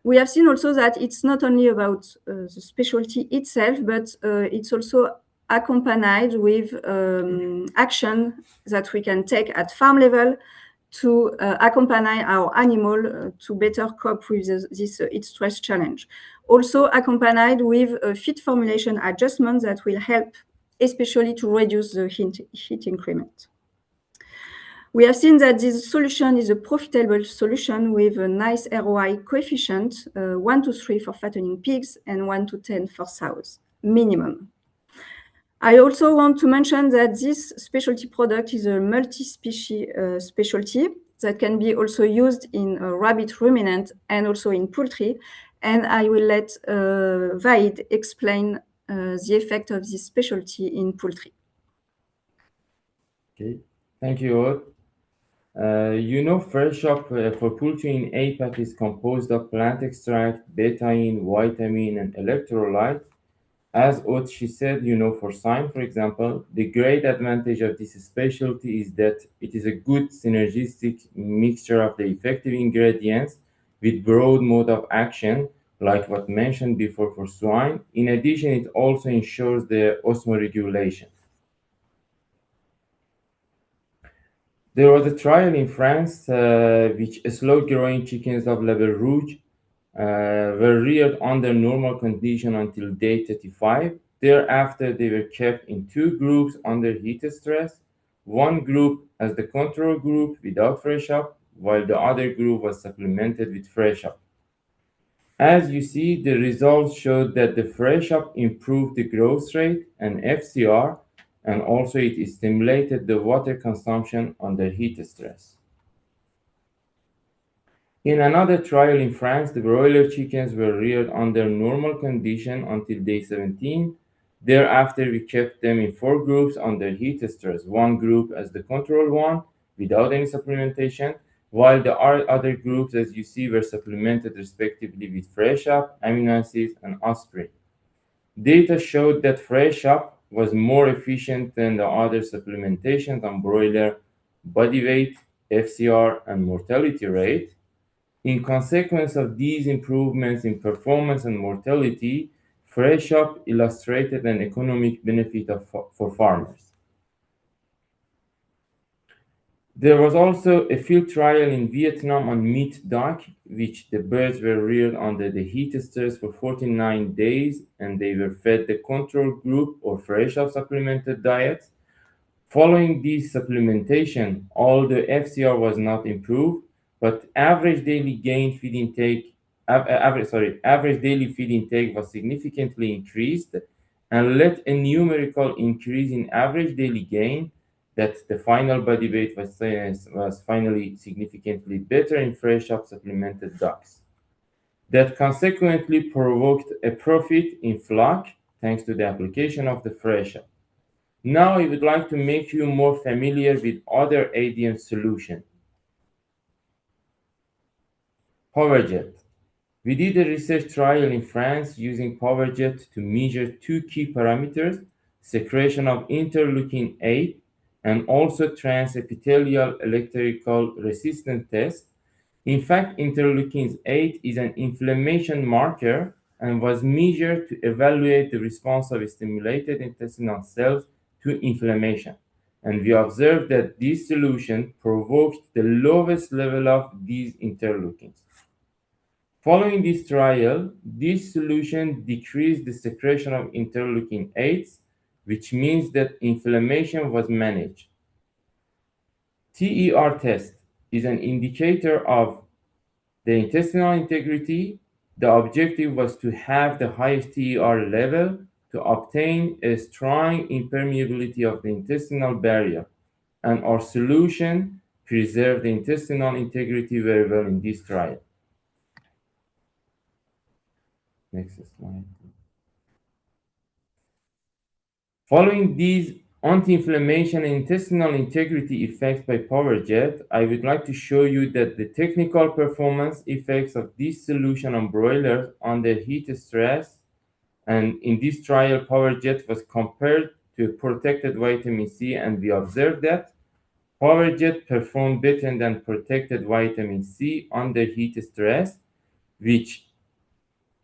We have seen also that it's not only about the specialty itself, but it's also accompanied with action that we can take at farm level to accompany our animal to better cope with this heat stress challenge. Also accompanied with a feed formulation adjustment that will help, especially to reduce the heat increment. We have seen that this solution is a profitable solution with a nice ROI coefficient, 1 to 3 for fattening pigs and 1 to 10 for sows, minimum. I also want to mention that this specialty product is a multi-species specialty that can be also used in rabbit ruminant and also in poultry. And I will let Vaid explain the effect of this specialty in poultry. Okay, thank you, Aude. Fresh Up for poultry in APAC is composed of plant extract, betaine, vitamin, and electrolyte. As Aude she said, for SINE, for example, the great advantage of this specialty is that it is a good synergistic mixture of the effective ingredients with broad mode of action, like what mentioned before for swine. In addition, it also ensures the osmoregulation. There was a trial in France which slow-growing chickens of level rouge were reared under normal condition until day 35. Thereafter, they were kept in two groups under heat stress, one group as the control group without fresh up, while the other group was supplemented with fresh up. As you see, the results showed that the fresh up improved the growth rate and FCR, and also it stimulated the water consumption under heat stress. In another trial in France, the broiler chickens were reared under normal condition until day 17. Thereafter, we kept them in four groups under heat stress, one group as the control one without any supplementation, while the other groups, as you see, were supplemented respectively with fresh up, amino acids, and aspirin. Data showed that fresh up was more efficient than the other supplementations on broiler body weight, FCR, and mortality rate. In consequence of these improvements in performance and mortality, Fresh Up illustrated an economic benefit for farmers. There was also a field trial in Vietnam on meat duck, which the birds were reared under the heat stress for 49 days, and they were fed the control group or Fresh Up supplemented diet. Following this supplementation, although FCR was not improved, but average daily feed intake was significantly increased and led a numerical increase in average daily gain that the final body weight was finally significantly better in fresh up supplemented ducks. That consequently provoked a profit in flock thanks to the application of the fresh up. Now I would like to make you more familiar with other ADM solution. PowerJet. We did a research trial in France using PowerJet to measure two key parameters, secretion of interleukin-8 and also transepithelial electrical resistance test. In fact, interleukin-8 is an inflammation marker and was measured to evaluate the response of stimulated intestinal cells to inflammation. And we observed that this solution provoked the lowest level of these interleukins. Following this trial, this solution decreased the secretion of interleukin-8, which means that inflammation was managed. TER test is an indicator of the intestinal integrity. The objective was to have the highest TER level to obtain a strong impermeability of the intestinal barrier, and our solution preserved the intestinal integrity very well in this trial. Next slide. Following these anti-inflammation and intestinal integrity effects by PowerJet, I would like to show you that the technical performance effects of this solution on broilers under heat stress, and in this trial, PowerJet was compared to protected vitamin C, and we observed that PowerJet performed better than protected vitamin C under heat stress, which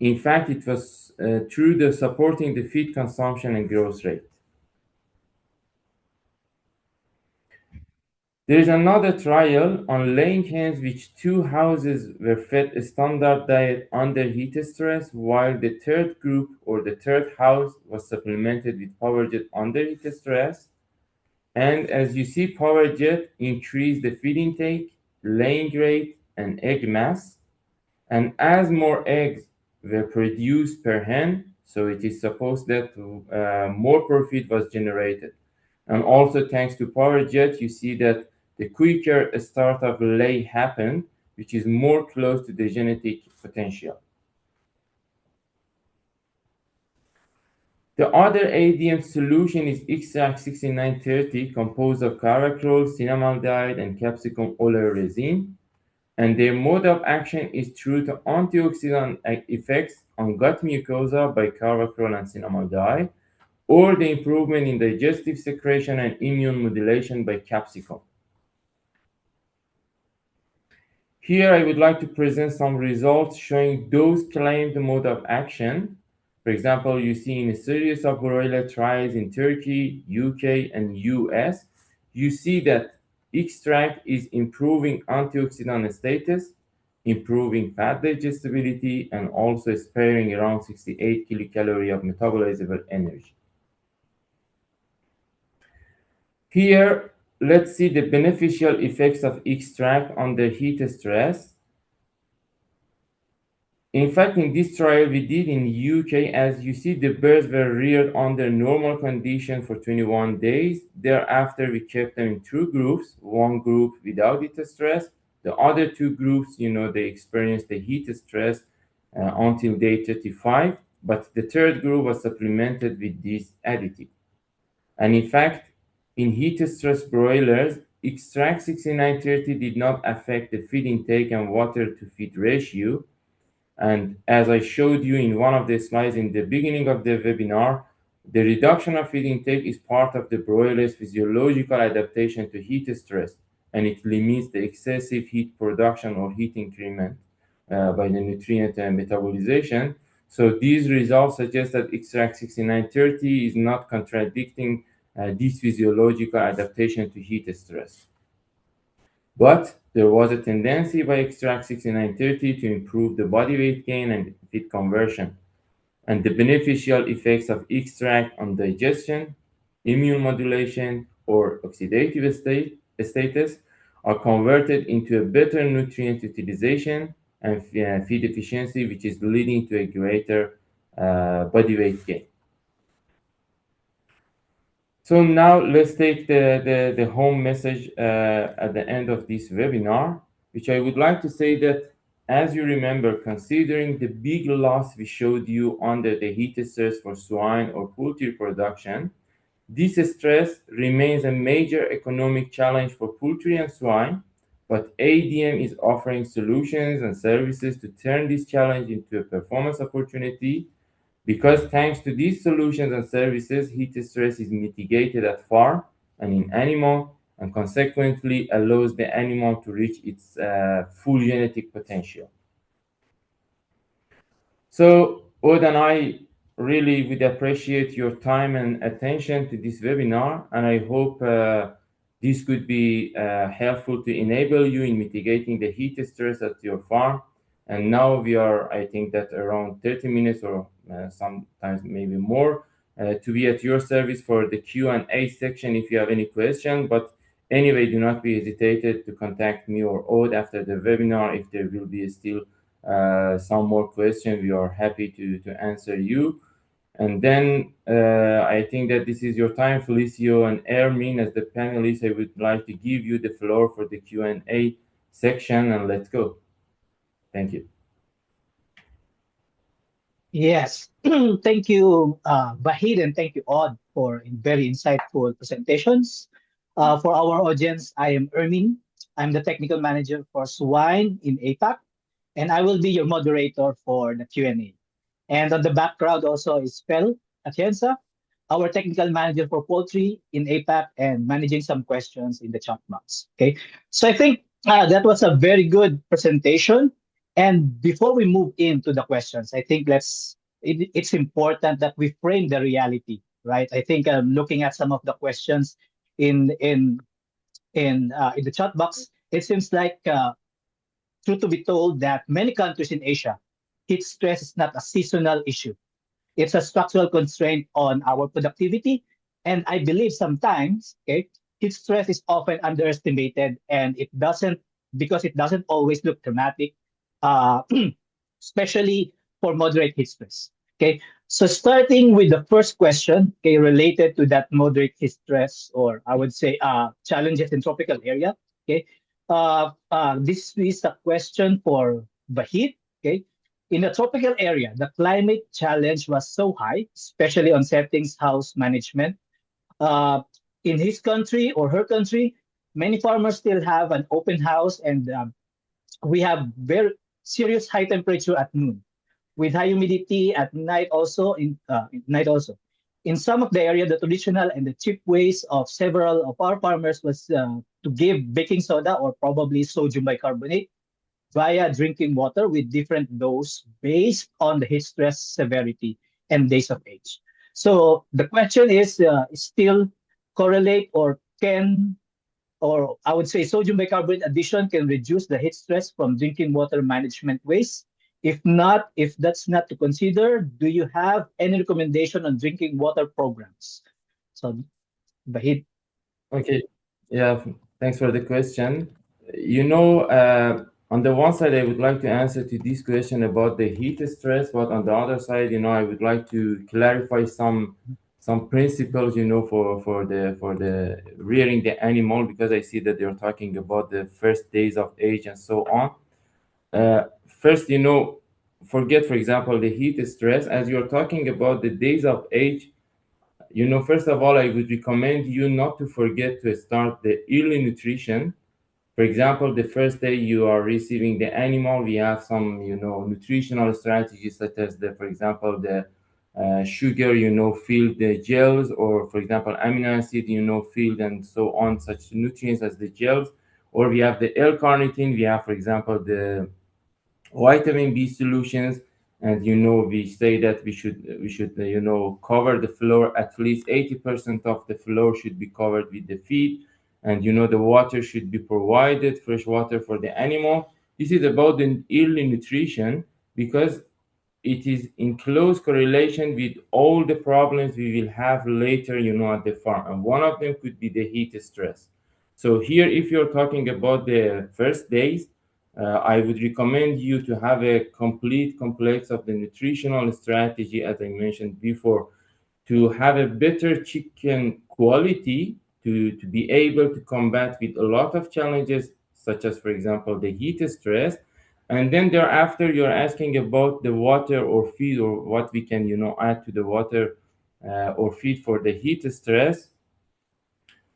in fact it was through the supporting the feed consumption and growth rate. There is another trial on laying hens which two houses were fed a standard diet under heat stress, while the third group or the third house was supplemented with PowerJet under heat stress. And as you see, PowerJet increased the feed intake, laying rate, and egg mass. And as more eggs were produced per hen, So it is supposed that more profit was generated. And also thanks to power jet, you see that the quicker a start of lay happened, which is more close to the genetic potential. The other ADM solution is extract 6930, composed of caracrol, cinnamaldehyde, and capsicum oleoresin. And their mode of action is through the antioxidant effects on gut mucosa by caracrol and cinnamaldehyde, or the improvement in digestive secretion and immune modulation by capsicum. Here I would like to present some results showing those claimed mode of action. For example, you see in a series of broiler trials in Turkey, UK, and US, you see that extract is improving antioxidant status, improving fat digestibility, and also sparing around 68 kilocalories of metabolizable energy. Here, let's see the beneficial effects of extract under heat stress. In fact, in this trial we did in UK, as you see, the birds were reared under normal conditions for 21 days. Thereafter, we kept them in two groups, one group without heat stress. The other two groups, they experienced the heat stress until day 35, but the third group was supplemented with this additive. And in fact, in heat stress broilers, extract 6930 did not affect the feed intake and water to feed ratio. And as I showed you in one of the slides in the beginning of the webinar, the reduction of feed intake is part of the broiler's physiological adaptation to heat stress, and it limits the excessive heat production or heat increment by the nutrient metabolization. So these results suggest that extract 6930 is not contradicting this physiological adaptation to heat stress. But there was a tendency by extract 6930 to improve the body weight gain and feed conversion. And the beneficial effects of extract on digestion, immune modulation, or oxidative status are converted into a better nutrient utilization and feed efficiency, which is leading to a greater body weight gain. So now let's take the home message at the end of this webinar, which I would like to say that, as you remember, considering the big loss we showed you under the heat stress for swine or poultry production, this stress remains a major economic challenge for poultry and swine, but ADM is offering solutions and services to turn this challenge into a performance opportunity. Because thanks to these solutions and services, heat stress is mitigated at farm and in animal, and consequently allows the animal to reach its full genetic potential. So, Odd and I really would appreciate your time and attention to this webinar, and I hope this could be helpful to enable you in mitigating the heat stress at your farm. And now we are, I think that around 30 minutes or sometimes maybe more to be at your service for the Q&A section if you have any question. But anyway, do not be hesitated to contact me or Odd after the webinar if there will be still some more questions. We are happy to answer you. And then I think that this is your time, Felicio and Ermin, as the panelists. I would like to give you the floor for the Q&A section, and let's go. Thank you. Yes, thank you, Bahid, and thank you, Odd, for very insightful presentations. For our audience, I am Ermin. I'm the technical manager for swine in APAC, and I will be your moderator for the Q&A. And on the background also is Fel Atienza, our technical manager for poultry in APAC, and managing some questions in the chat box. Okay, so I think that was a very good presentation. And before we move into the questions, I think it's important that we frame the reality, right? I think looking at some of the questions in the chat box, it seems like truth to be told that many countries in Asia, heat stress is not a seasonal issue. It's a structural constraint on our productivity. And I believe sometimes, okay, heat stress is often underestimated, and it doesn't always look dramatic, especially for moderate heat stress. Okay, so starting with the first question, okay, related to that moderate heat stress, or I would say challenges in tropical area. Okay, this is a question for Bahit. Okay, in the tropical area, the climate challenge was so high, especially on settings house management. Uh, in his country or her country, many farmers still have an open house, and we have very serious high temperature at noon with high humidity at night also in some of the area. The traditional and the cheap ways of several of our farmers was to give baking soda or probably sodium bicarbonate via drinking water with different dose based on the heat stress severity and days of age. So the question is still correlate or can, or I would say sodium bicarbonate addition can reduce the heat stress from drinking water management ways. If not, if that's not to consider, do you have any recommendation on drinking water programs? So, Bahid. Okay. Yeah, thanks for the question. On the one side, I would like to answer to this question about the heat stress, but on the other side, I would like to clarify some principles, for the rearing the animal, because I see that they're talking about the first days of age and so on. First, forget, for example, the heat stress. As you're talking about the days of age, first of all, I would recommend you not to forget to start the early nutrition. For example, the first day you are receiving the animal, we have some, nutritional strategies such as for example, the sugar, filled the gels, or for example, amino acid, filled and so on, such nutrients as the gels. Or we have the L-carnitine, we have, for example, the vitamin B solutions, and we say that we should cover the floor. At least 80% of the floor should be covered with the feed, and the water should be provided, fresh water for the animal. This is about the early nutrition, because it is in close correlation with all the problems we will have later, at the farm. And one of them could be the heat stress. So here, if you're talking about the first days, I would recommend you to have a complete complex of the nutritional strategy, as I mentioned before, to have a better chicken quality, to be able to combat with a lot of challenges, such as, for example, the heat stress. And then thereafter, you're asking about the water or feed, or what we can, add to the water or feed for the heat stress.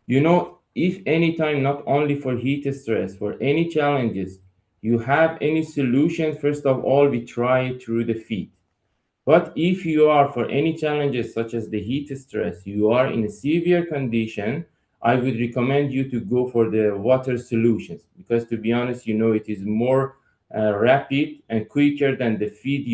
If anytime, not only for heat stress, for any challenges, you have any solution, first of all, we try it through the feed. But if you are, for any challenges such as the heat stress, you are in a severe condition, I would recommend you to go for the water solutions, because, to be honest, it is more rapid and quicker than the feed,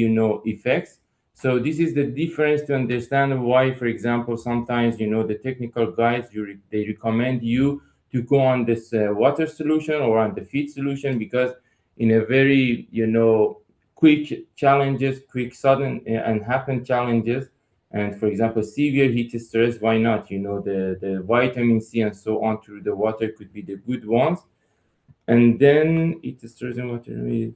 effects. So this is the difference, to understand why, for example, sometimes, the technical guides, they recommend you to go on this water solution or on the feed solution, because in a very, quick challenges, quick, sudden, and happen challenges, and for example, severe heat stress, why not? The vitamin C and so on through the water could be the good ones. And then heat stress and water.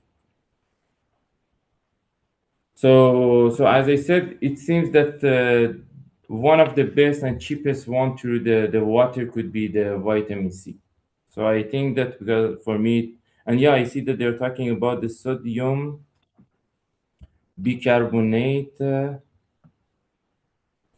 So as I said, it seems that one of the best and cheapest one through the water could be the vitamin C. So I think that, because for me, and yeah, I see that they're talking about the sodium bicarbonate.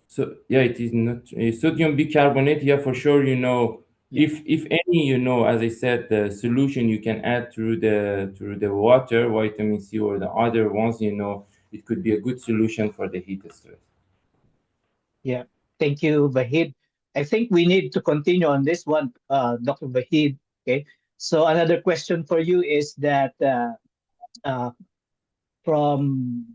So yeah, it is not sodium bicarbonate. Yeah, for sure. Yeah. If any, as I said, the solution you can add through the water, vitamin C or the other ones, it could be a good solution for the heat stress. Yeah. Thank you, Bahid. I think we need to continue on this one, Dr. Bahid. Okay. So another question for you is that uh, from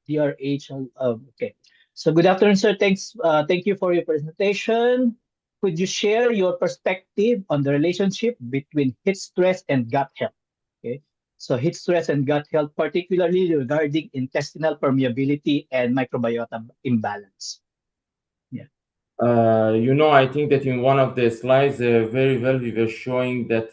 DRH. Okay. So good afternoon, sir. Thank you for your presentation. Could you share your perspective on the relationship between heat stress and gut health? Okay. So heat stress and gut health, particularly regarding intestinal permeability and microbiota imbalance. Yeah. I think that in one of the slides, very well, we were showing that,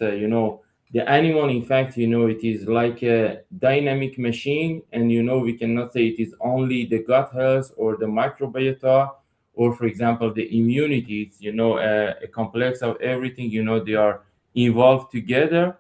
the animal, in fact, it is like a dynamic machine, and we cannot say it is only the gut health or the microbiota, or for example the immunity. It's a complex of everything. They are involved together.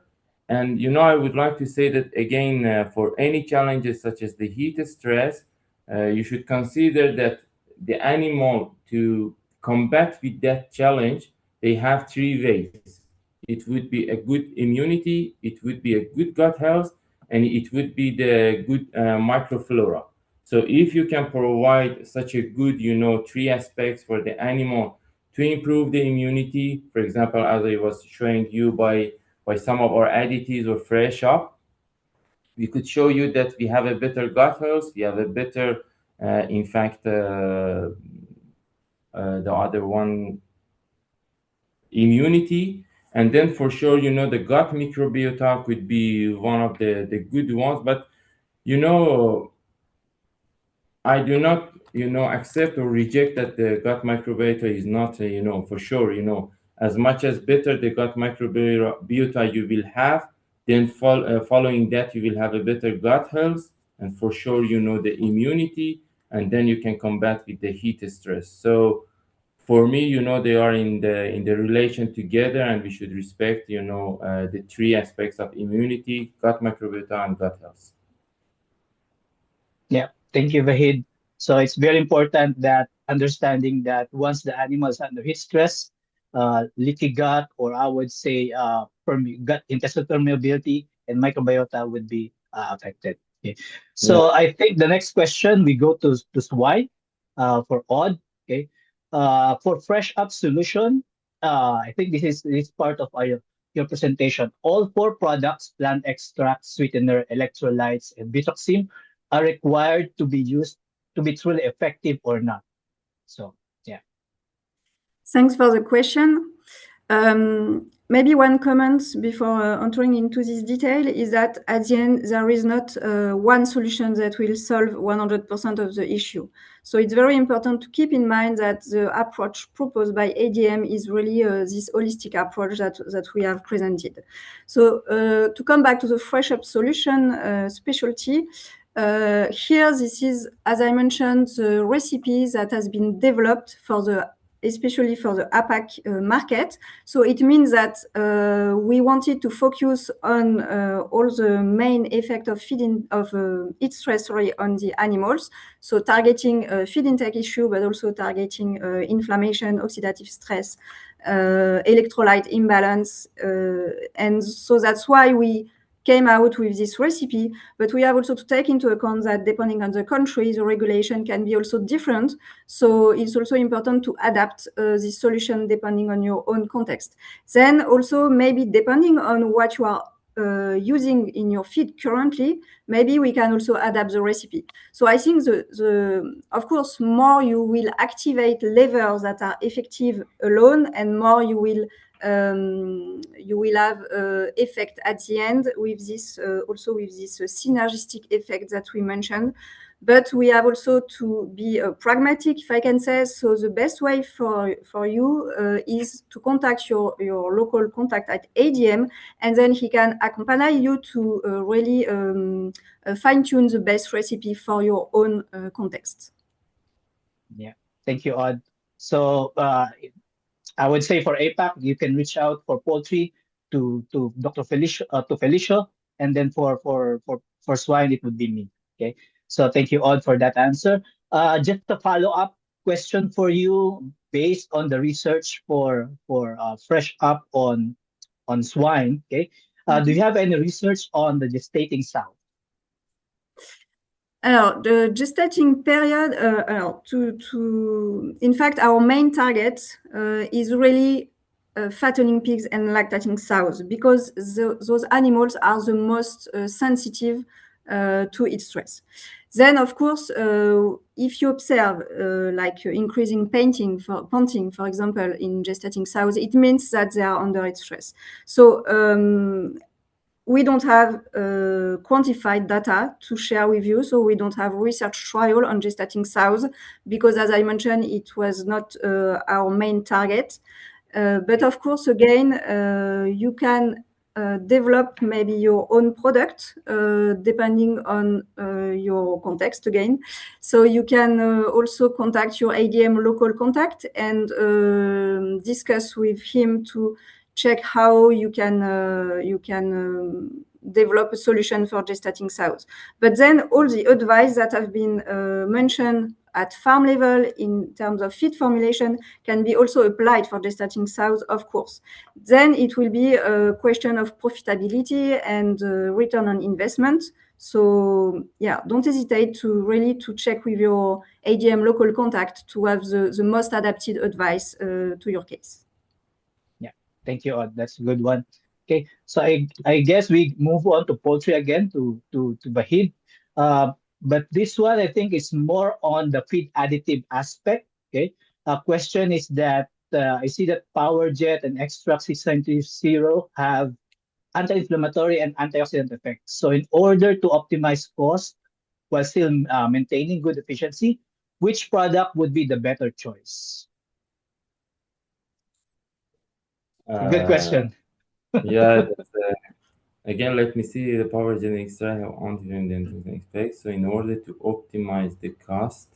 And I would like to say that again, for any challenges such as the heat stress, you should consider that the animal, to combat with that challenge, they have three ways. It would be a good immunity, it would be a good gut health, and it would be the good microflora. So if you can provide such a good, three aspects for the animal to improve the immunity, for example, as I was showing you by some of our additives or fresh up, we could show you that we have a better gut health, we have a better, in fact, the other one, immunity. And then for sure, the gut microbiota could be one of the good ones. But I do not accept or reject that the gut microbiota is not for sure. As much as better the gut microbiota you will have, then following that you will have a better gut health, and for sure the immunity, and then you can combat with the heat stress. So for me, they are in the relation together, and we should respect the three aspects of immunity, gut microbiota, and gut health. Yeah, thank you, Vahid. So it's very important that understanding that once the animal is under heat stress, leaky gut, or I would say gut intestinal permeability and microbiota would be affected. Okay. Yeah. So I think the next question we go to swine for Odd. Okay. For fresh up solution, I think this is part of your presentation. All four products, plant extract, sweetener, electrolytes, and Vitoxim, are required to be used to be truly effective or not. So, yeah. Thanks for the question. Maybe one comment before entering into this detail is that at the end, there is not one solution that will solve 100% of the issue. So it's very important to keep in mind that the approach proposed by ADM is really this holistic approach that we have presented. So to come back to the fresh up solution specialty, here, this is, as I mentioned, the recipe that has been developed especially for the APAC market. So it means that we wanted to focus on all the main effect of heat stress on the animals. So targeting feed intake issue, but also targeting inflammation, oxidative stress, electrolyte imbalance. And so that's why we came out with this recipe, but we have also to take into account that depending on the country, the regulation can be also different. So it's also important to adapt this solution depending on your own context. Then also maybe depending on what you are using in your feed currently, maybe we can also adapt the recipe. So I think of course, more you will activate levers that are effective alone, and more you will have effect at the end with this also with this synergistic effect that we mentioned. But we have also to be pragmatic, if I can say. So the best way for you is to contact your local contact at ADM, and then he can accompany you to really fine-tune the best recipe for your own context. Yeah, thank you, Odd. So I would say for APAC, you can reach out for poultry to Dr. Felicia, and then for swine, it would be me. Okay. So thank you, Odd, for that answer. Just a follow-up question for you based on the research for fresh up on swine. Okay. Do you have any research on the gestating sow? The gestating period, in fact, our main target is really fattening pigs and lactating sows, because those animals are the most sensitive to heat stress. Then, of course, if you observe like increasing panting, for example, in gestating sows, it means that they are under heat stress. So we don't have quantified data to share with you, so we don't have research trial on gestating sows, because as I mentioned, it was not our main target. But of course, again, you can develop maybe your own product depending on your context again. So you can also contact your ADM local contact and discuss with him to check how you can develop a solution for gestating sows. But then all the advice that have been mentioned at farm level in terms of feed formulation can be also applied for gestating sows, of course. Then it will be a question of profitability and return on investment. So yeah, don't hesitate to really to check with your ADM local contact to have the most adapted advice to your case. Yeah, thank you, Odd. That's a good one. Okay, so I guess we move on to poultry again to Bahid. But this one I think is more on the feed additive aspect. Okay, question is that I see that PowerJet and Extract 690 have anti-inflammatory and antioxidant effects. So in order to optimize cost while still maintaining good efficiency, which product would be the better choice? Good question. Yeah, that's, again, let me see the power gen extra have anti-inflammatory effects. So in order to optimize the cost,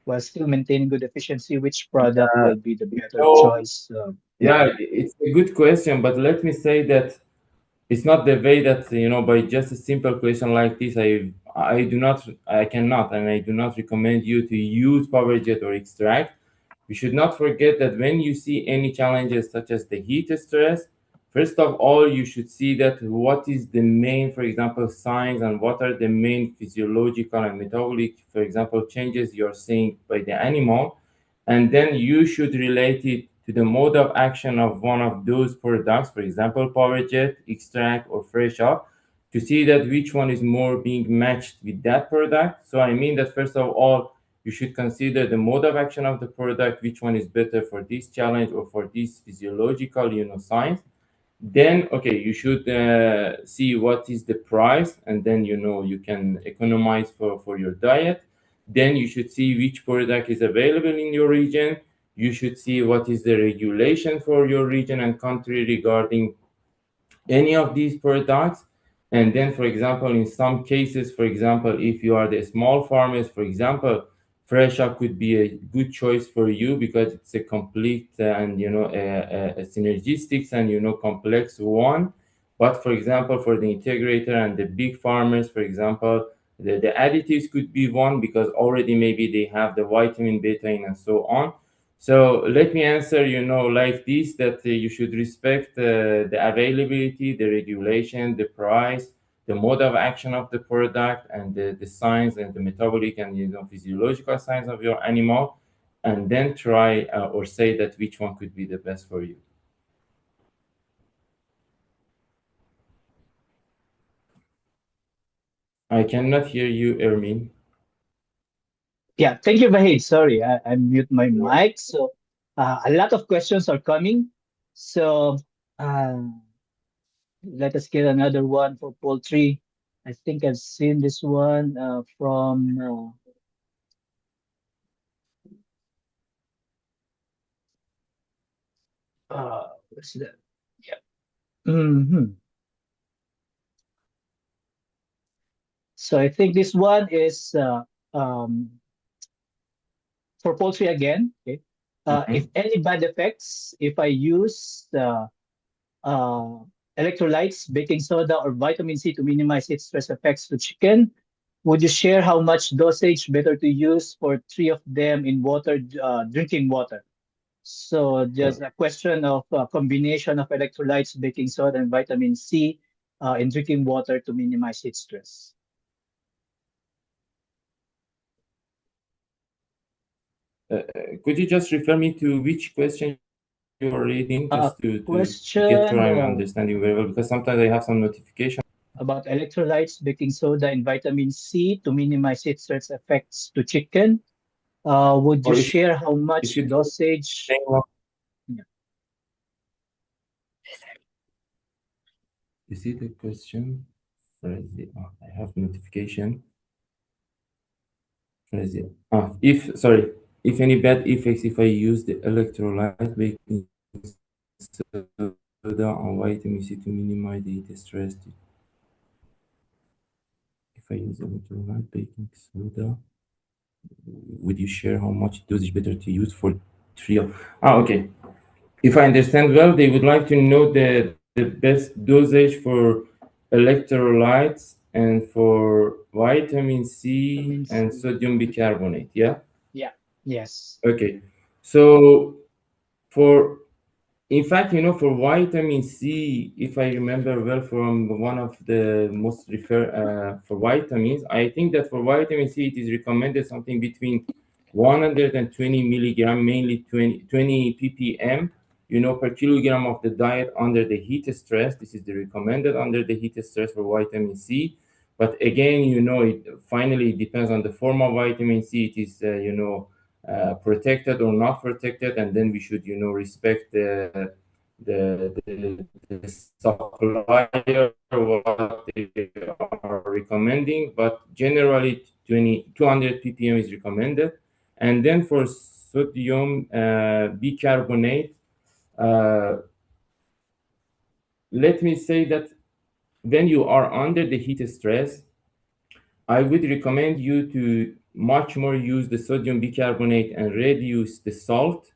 While still maintaining good efficiency, which product will be the better so choice? yeah, it's a good question, but let me say that it's not the way that by just a simple question like this, I cannot, and I do not recommend you to use PowerJet or Extract. We should not forget that when you see any challenges such as the heat stress, first of all, you should see that what is the main, for example, signs and what are the main physiological and metabolic, for example, changes you're seeing by the animal. And then you should relate it to the mode of action of one of those products, for example, PowerJet, Extract, or Fresh Up, to see that which one is more being matched with that product. So I mean that first of all, you should consider the mode of action of the product, which one is better for this challenge or for this physiological, signs. Then, okay, you should see what is the price, and then you can economize for your diet. Then you should see which product is available in your region. You should see what is the regulation for your region and country regarding any of these products. And then, for example, in some cases, for example, if you are the small farmers, for example, fresh up could be a good choice for you because it's a complete and a synergistics and complex one. But for example, for the integrator and the big farmers, for example, the additives could be one because already maybe they have the vitamin beta in and so on. So let me answer, like this, that you should respect the availability, the regulation, the price, the mode of action of the product, and the signs and the metabolic and physiological signs of your animal, and then try or say that which one could be the best for you. I cannot hear you, Ermin. Yeah, thank you, Vahid. Sorry, I mute my mic. So a lot of questions are coming. So uh, let us get another one for poultry. I think I've seen this one from what's that? Yeah. So I think this one is um, for poultry again. Okay. If any bad effects, if I use uh, electrolytes, baking soda, or vitamin C to minimize heat stress effects to chicken, would you share how much dosage better to use for three of them in water, drinking water? So just a question of combination of electrolytes, baking soda, and vitamin C in drinking water to minimize heat stress. Could you just refer me to which question you're reading, just to get sure I'm Question understanding very well, because sometimes I have some notification. about electrolytes, baking soda, and vitamin C to minimize heat stress effects to chicken. Would you Or share how if much you dosage? Yeah. you see the question? Where is it? Oh, I have notification. Where is it? If any bad effects if I use the electrolyte baking soda on vitamin C to minimize the heat stress. If I use electrolyte baking soda, would you share how much dosage better to use for trial? Okay. If I understand well, they would like to know the best dosage for electrolytes and for vitamin C Vitamin and C. sodium bicarbonate. Yeah. Yeah. Yes. Okay. So for in fact, for vitamin C, if I remember well from one of the most for vitamins, I think that for vitamin C, it is recommended something between 120 milligram, mainly 20 ppm, per kilogram of the diet under the heat stress. This is the recommended under the heat stress for vitamin C. But again, it finally depends on the form of vitamin C. It is, protected or not protected, and then we should respect the supplier what they are recommending, but generally 200 ppm is recommended. And then for sodium bicarbonate, uh, let me say that when you are under the heat stress, I would recommend you to much more use the sodium bicarbonate and reduce the salt,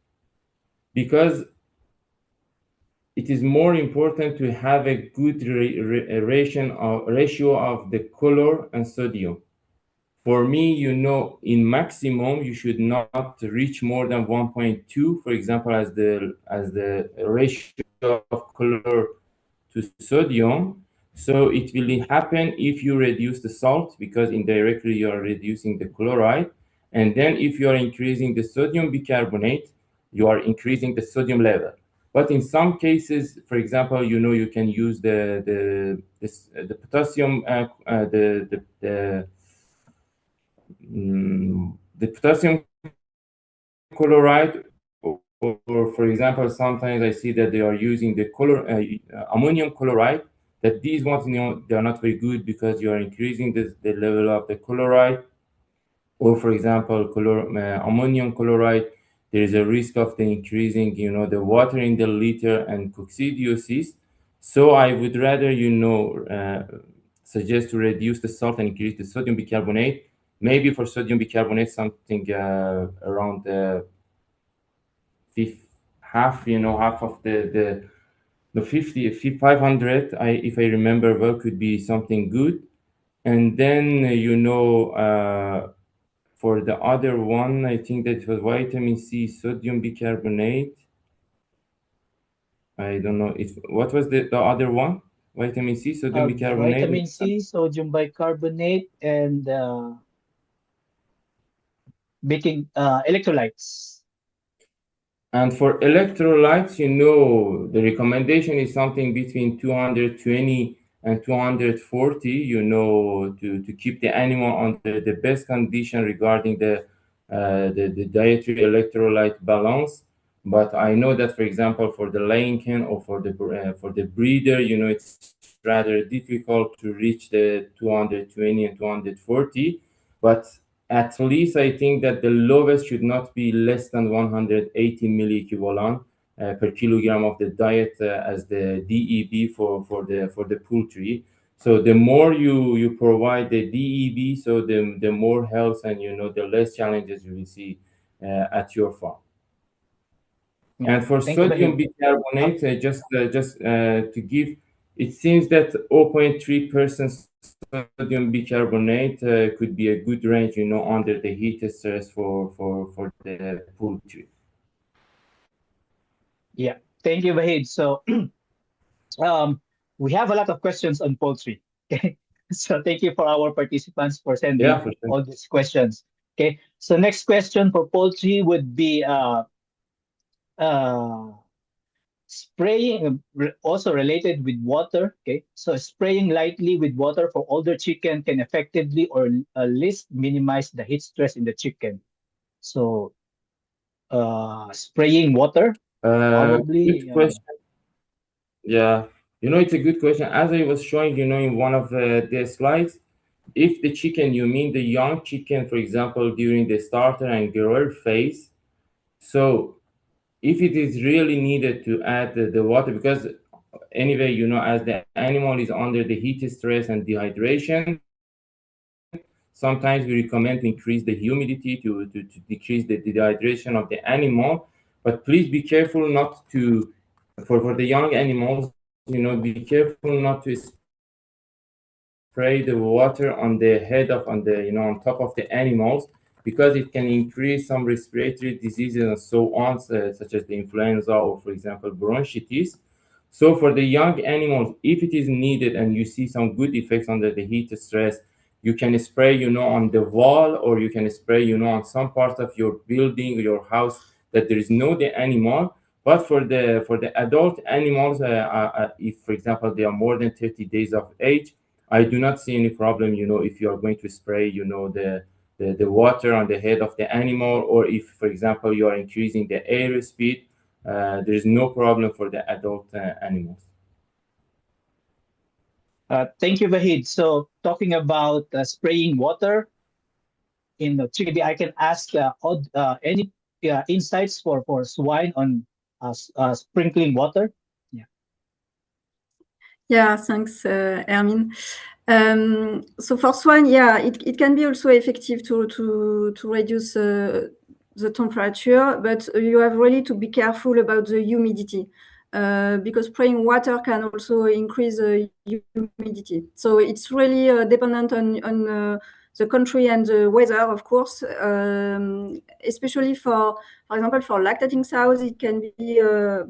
because it is more important to have a good ratio of the color and sodium. For me, in maximum, you should not reach more than 1.2, for example, as the ratio of color to sodium. So it will happen if you reduce the salt, because indirectly you are reducing the chloride. And then if you are increasing the sodium bicarbonate, you are increasing the sodium level. But in some cases, for example, you can use the potassium, the potassium chloride, or for example, sometimes I see that they are using the ammonium chloride. That these ones, they are not very good, because you are increasing the level of the chloride. Or for example, ammonium chloride, there is a risk of the increasing, the water in the litter and coccidiosis. So I would rather, suggest to reduce the salt and increase the sodium bicarbonate. Maybe for sodium bicarbonate, something around half of the 500, if I remember well, could be something good. And then, for the other one, I think that it was vitamin C, sodium bicarbonate. I don't know. What was the other one? Vitamin C, sodium bicarbonate. Vitamin C, sodium bicarbonate, and baking electrolytes. And for electrolytes, the recommendation is something between 220 and 240, to keep the animal under the best condition regarding the dietary electrolyte balance. But I know that, for example, for the laying hen or for the breeder, it's rather difficult to reach the 220 and 240. But at least I think that the lowest should not be less than 180 milliequivalent per kilogram of the diet, as the DEB for the poultry. So the more you provide the DEB, so the more health and the less challenges you will see at your farm. Yeah. And for Thank you, sodium Bahid. bicarbonate, just to give, it seems that 0.3% sodium bicarbonate could be a good range, under the heat stress for the poultry. Yeah. Thank you, Bahid. So um, we have a lot of questions on poultry. Okay. So thank you for our participants for Yeah, sending for sure. all these questions. Okay. So next question for poultry would be uh, spraying, also related with water. Okay. So spraying lightly with water for older chicken can effectively or at least minimize the heat stress in the chicken. So spraying water, Good probably. question. Yeah, it's a good question. As I was showing, in one of the slides, if the chicken, you mean the young chicken, for example, during the starter and grower phase, so if it is really needed to add the water, because anyway, as the animal is under the heat stress and dehydration, sometimes we recommend to increase the humidity to decrease the dehydration of the animal. But please be careful not to, for the young animals, be careful not to spray the water on the head of, on top of the animals, because it can increase some respiratory diseases and so on, such as the influenza or, for example, bronchitis. So for the young animals, if it is needed and you see some good effects under the heat stress, you can spray, on the wall, or you can spray, on some part of your building or your house that there is no the animal. But for the adult animals, if, for example, they are more than 30 days of age, I do not see any problem, if you are going to spray, the water on the head of the animal, or if, for example, you are increasing the air speed, there is no problem for the adult animals. Thank you, Vahid. So talking about spraying water in the chicken, maybe I can ask any insights for swine on sprinkling water. Yeah. Yeah, thanks, Hermine. So for swine, yeah, it can be also effective to reduce the temperature, but you have really to be careful about the humidity, because spraying water can also increase the humidity. So it's really dependent on the country and the weather, of course, especially for example, for lactating sows, it can be,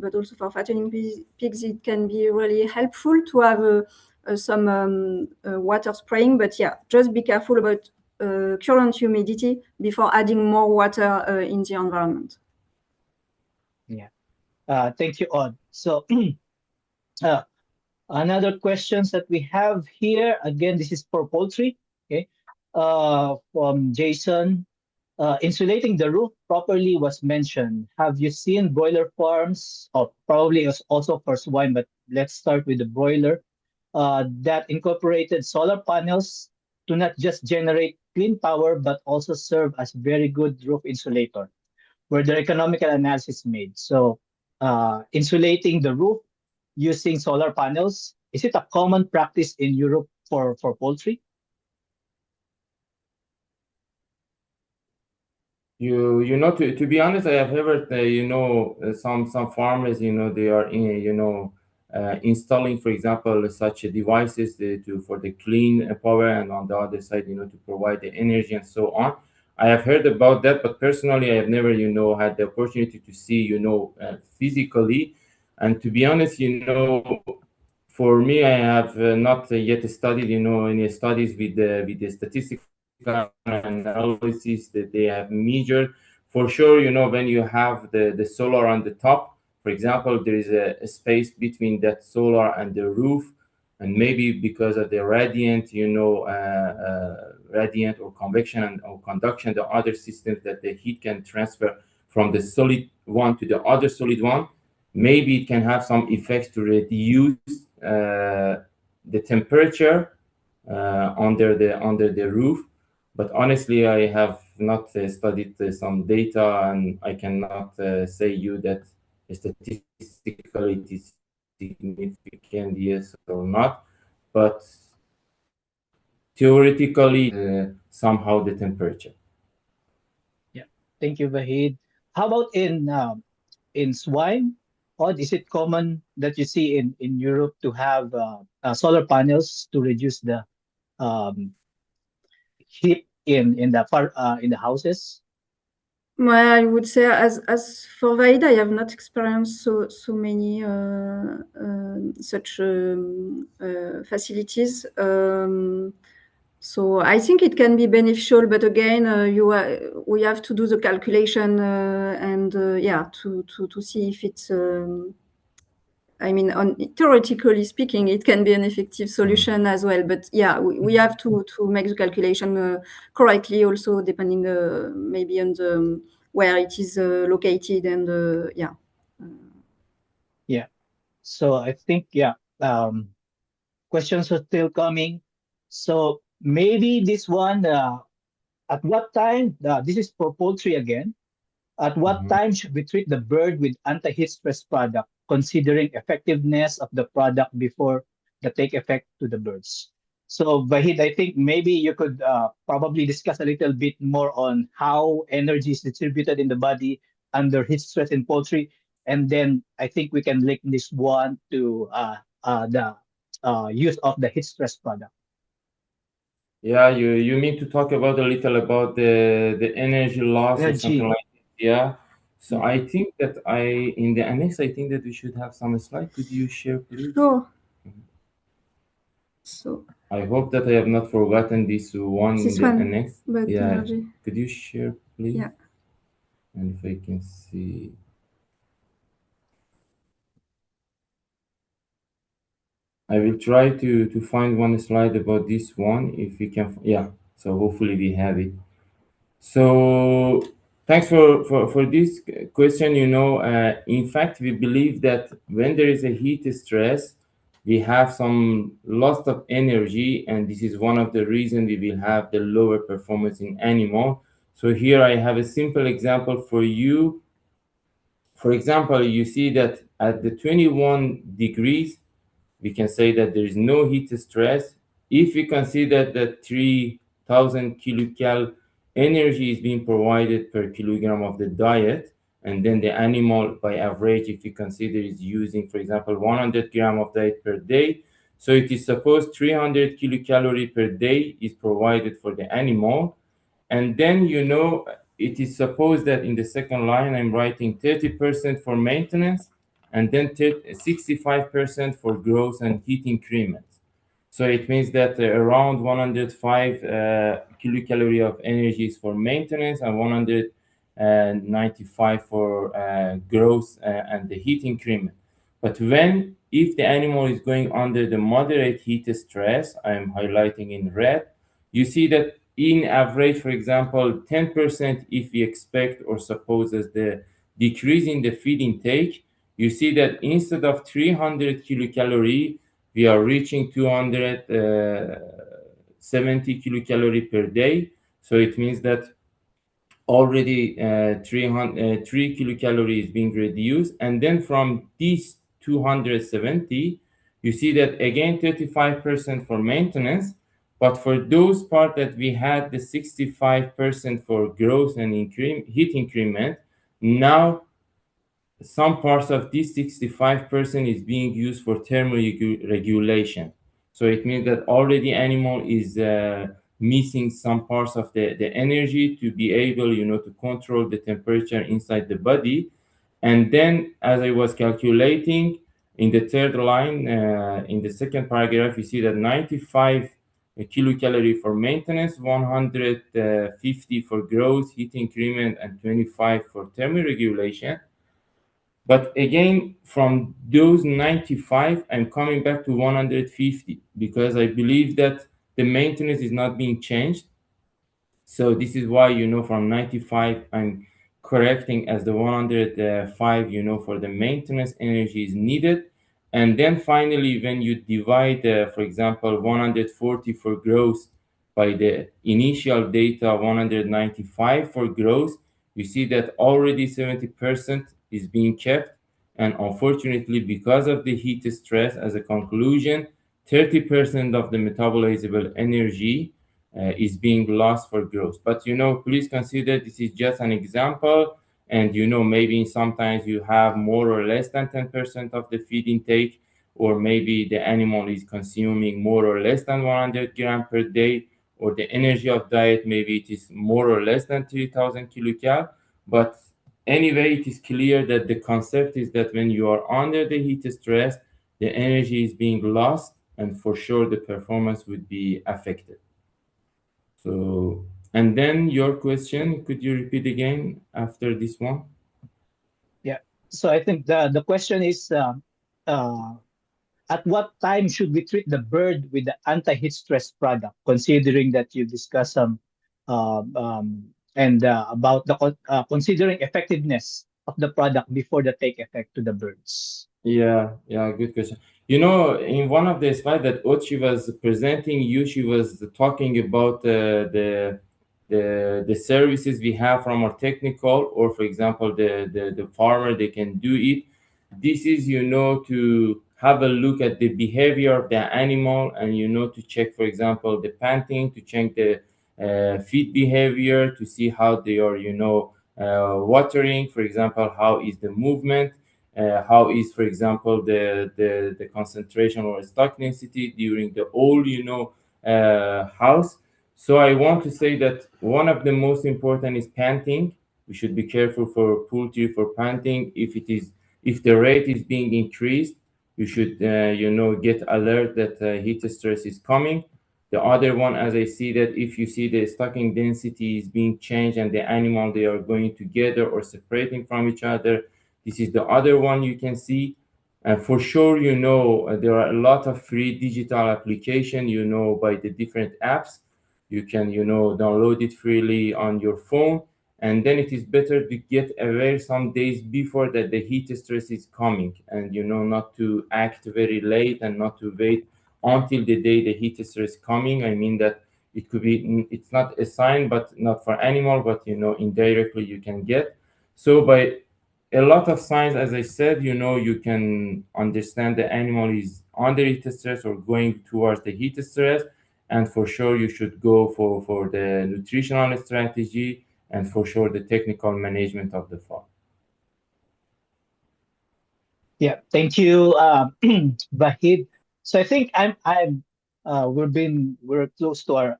but also for fattening pigs, it can be really helpful to have some water spraying. But yeah, just be careful about current humidity before adding more water in the environment. Yeah. Thank you, Odd. So uh, another questions that we have here, again, this is for poultry. Okay. From Jason. Insulating the roof properly was mentioned. Have you seen broiler farms, or probably also for swine, but let's start with the broiler, that incorporated solar panels to not just generate clean power, but also serve as very good roof insulator, where the economical analysis made. So insulating the roof using solar panels, is it a common practice in Europe for poultry? To be honest, I have heard some farmers, they are installing, for example, such devices for the clean power, and on the other side, to provide the energy and so on. I have heard about that, but personally I have never had the opportunity to see physically. And to be honest, for me, I have not yet studied any studies with the statistical analysis that they have measured. For sure, when you have the solar on the top, for example, there is a space between that solar and the roof, and maybe because of the radiant, radiant or convection or conduction, the other systems that the heat can transfer from the solid one to the other solid one, maybe it can have some effects to reduce the temperature under the roof. But honestly, I have not studied some data, and I cannot say you that statistically it is significant, yes or not. But theoretically, somehow the temperature. Yeah. Thank you, Vahid. How about in swine? Or is it common that you see in Europe to have solar panels to reduce the um, heat in the houses? Well, I would say as for Vaida, I have not experienced so many such facilities. So I think it can be beneficial, but again, we have to do the calculation and yeah, to see if it's. I mean, theoretically speaking, it can be an effective solution as well. But yeah, we have to make the calculation correctly, also depending maybe on the where it is located and yeah. Yeah. So I think questions are still coming. So maybe this one, at what time? This is for poultry again. At what time should we treat the bird with anti-heat stress product, considering effectiveness of the product before the take effect to the birds? So, Vahid, I think maybe you could probably discuss a little bit more on how energy is distributed in the body under heat stress in poultry, and then I think we can link this one to the use of the heat stress product. Yeah, you need to talk about a little about the energy loss or something Energy. like that. Yeah. So Yeah. I think that in the annex, I think that we should have some slide. Could you share, please? Sure. So I hope that I have not forgotten this one in this the one, annex. but Yeah. energy. Could you share, please? Yeah. And if I can see. I will try to find one slide about this one if we can. Yeah. So hopefully we have it. So thanks for this question. In fact, we believe that when there is a heat stress, we have some loss of energy, and this is one of the reasons we will have the lower performance in animal. So here I have a simple example for you. For example, you see that at the 21 degrees, we can say that there is no heat stress. If we consider that 3000 kilocal energy is being provided per kilogram of the diet, and then the animal by average, if we consider, is using, for example, 100 gram of diet per day, so it is supposed 300 kilocalorie per day is provided for the animal. And then it is supposed that in the second line I'm writing 30% for maintenance, and then 65% for growth and heat increments. So it means that around 105 kilocalorie of energy is for maintenance and 195 for growth and the heat increment. But if the animal is going under the moderate heat stress, I'm highlighting in red, you see that in average, for example, 10% if we expect or suppose as the decrease in the feed intake, you see that instead of 300 kilocalorie, we are reaching 270 kilocalorie per day. So it means that already 3 kilocalorie is being reduced. And then from these 270, you see that again 35% for maintenance. But for those part that we had the 65% for growth and heat increment, now some parts of this 65% is being used for thermoregulation. So it means that already animal is missing some parts of the energy to be able, to control the temperature inside the body. And then as I was calculating in the third line, in the second paragraph, you see that 95 kilocalorie for maintenance, 150 for growth, heat increment, and 25 for thermoregulation. But again, from those 95, I'm coming back to 150 because I believe that the maintenance is not being changed. So this is why, from 95, I'm correcting as the 105, for the maintenance energy is needed. And then finally, when you divide, for example, 140 for growth by the initial data, 195 for growth, you see that already 70% is being kept. And unfortunately, because of the heat stress, as a conclusion, 30% of the metabolizable energy is being lost for growth. But please consider this is just an example, and maybe sometimes you have more or less than 10% of the feed intake, or maybe the animal is consuming more or less than 100 gram per day, or the energy of diet maybe it is more or less than 3000 kilocal. But anyway, it is clear that the concept is that when you are under the heat stress, the energy is being lost, and for sure the performance would be affected. So, and then your question, could you repeat again after this one? Yeah. So I think the question is, uh, at what time should we treat the bird with the anti-heat stress product, considering that you discussed some and about the considering effectiveness of the product before the take effect to the birds? Yeah, good question. In one of the slides that Ochi was presenting you, she was talking about the the services we have from our technical, or for example the farmer, they can do it. This is, to have a look at the behavior of the animal, and to check, for example, the panting, to check the feed behavior, to see how they are, watering, for example, how is the movement, how is, for example, the concentration or stock density during the whole, house. So I want to say that one of the most important is panting. We should be careful for poultry for panting. If the rate is being increased, you should get alert that heat stress is coming. The other one, as I see, that if you see the stocking density is being changed and the animal, they are going together or separating from each other, this is the other one you can see. And for sure, there are a lot of free digital application, by the different apps. You can, download it freely on your phone. And then it is better to get aware some days before that the heat stress is coming, and, not to act very late and not to wait until the day the heat stress is coming. I mean that it could be, it's not a sign, but not for animal, but, indirectly you can get. So by a lot of signs, as I said, you can understand the animal is under heat stress or going towards the heat stress. And for sure, you should go for the nutritional strategy, and for sure, the technical management of the farm. Yeah, thank you, Vahid. So I think we're close to our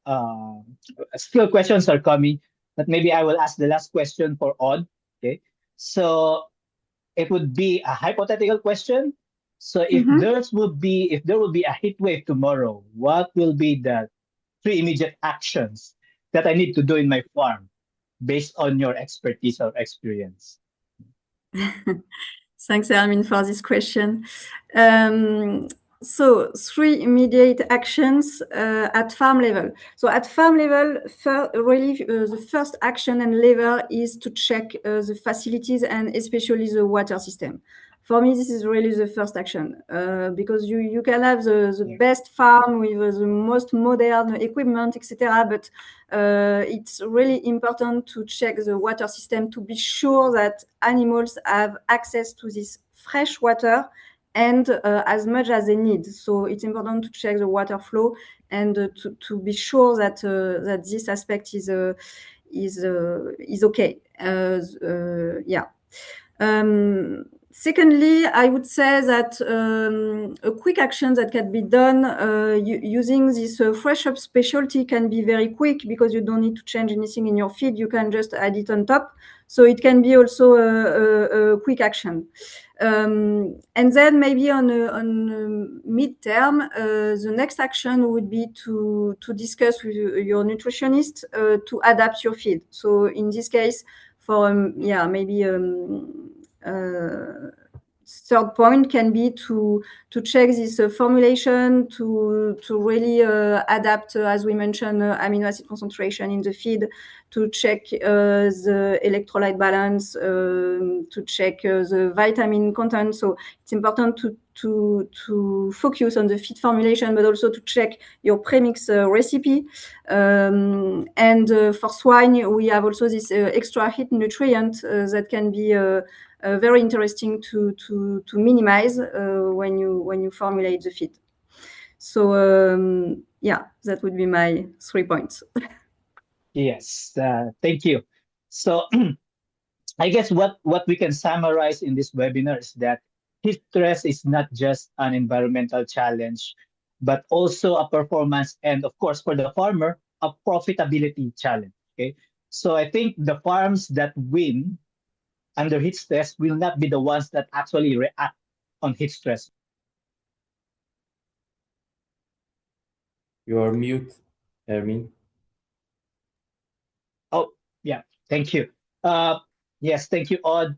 still questions are coming, but maybe I will ask the last question for Odd. Okay, so it would be a hypothetical question. So if there will be a heat wave tomorrow, what will be the three immediate actions that I need to do in my farm based on your expertise or experience? Thanks, Hermine, for this question. So three immediate actions at farm level. So at farm level, the first action and level is to check the facilities and especially the water system. For me, this is really the first action because you can have the best farm with the most modern equipment, etc. But it's really important to check the water system to be sure that animals have access to this fresh water and as much as they need. So it's important to check the water flow and to be sure that that this aspect is okay. Yeah. Secondly, I would say that a quick action that can be done using this fresh up specialty can be very quick because you don't need to change anything in your feed. You can just add it on top. So it can be also a quick action. And then maybe on mid-term, the next action would be to discuss with your nutritionist to adapt your feed. So in this case, for maybe third point can be to check this formulation to really adapt, as we mentioned, amino acid concentration in the feed, to check the electrolyte balance, to check the vitamin content. So it's important to focus on the feed formulation, but also to check your premix recipe. And for swine, we have also this extra heat nutrient that can be very interesting to minimize when you formulate the feed. So that would be my 3 points. Yes, thank you. So I guess what we can summarize in this webinar is that heat stress is not just an environmental challenge, but also a performance and, of course, for the farmer, a profitability challenge. Okay, so I think the farms that win under heat stress will not be the ones that actually react on heat stress. You are mute, Hermine. Oh, yeah, thank you. Yes, thank you, Odd.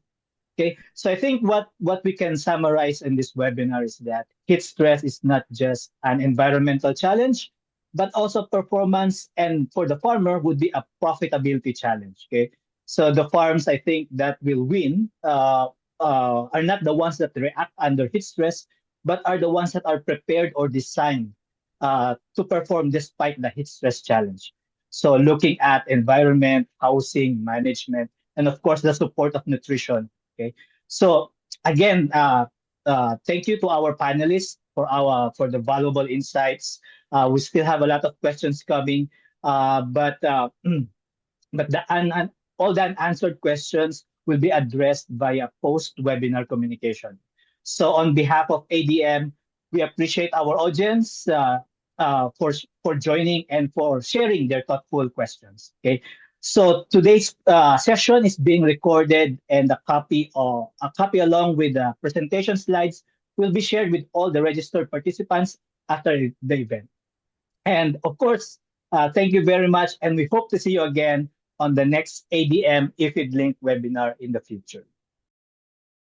Okay, so I think what we can summarize in this webinar is that heat stress is not just an environmental challenge, but also performance, and for the farmer would be a profitability challenge. Okay, so the farms I think that will win are not the ones that react under heat stress, but are the ones that are prepared or designed to perform despite the heat stress challenge. So looking at environment, housing, management, and of course the support of nutrition. Okay. So again, thank you to our panelists for the valuable insights. We still have a lot of questions coming, but but all the unanswered questions will be addressed via post-webinar communication. So on behalf of ADM, we appreciate our audience for joining and for sharing their thoughtful questions. Okay. So today's session is being recorded, and a copy along with the presentation slides will be shared with all the registered participants after the event. And of course, thank you very much. And we hope to see you again on the next ADM IFID Link webinar in the future.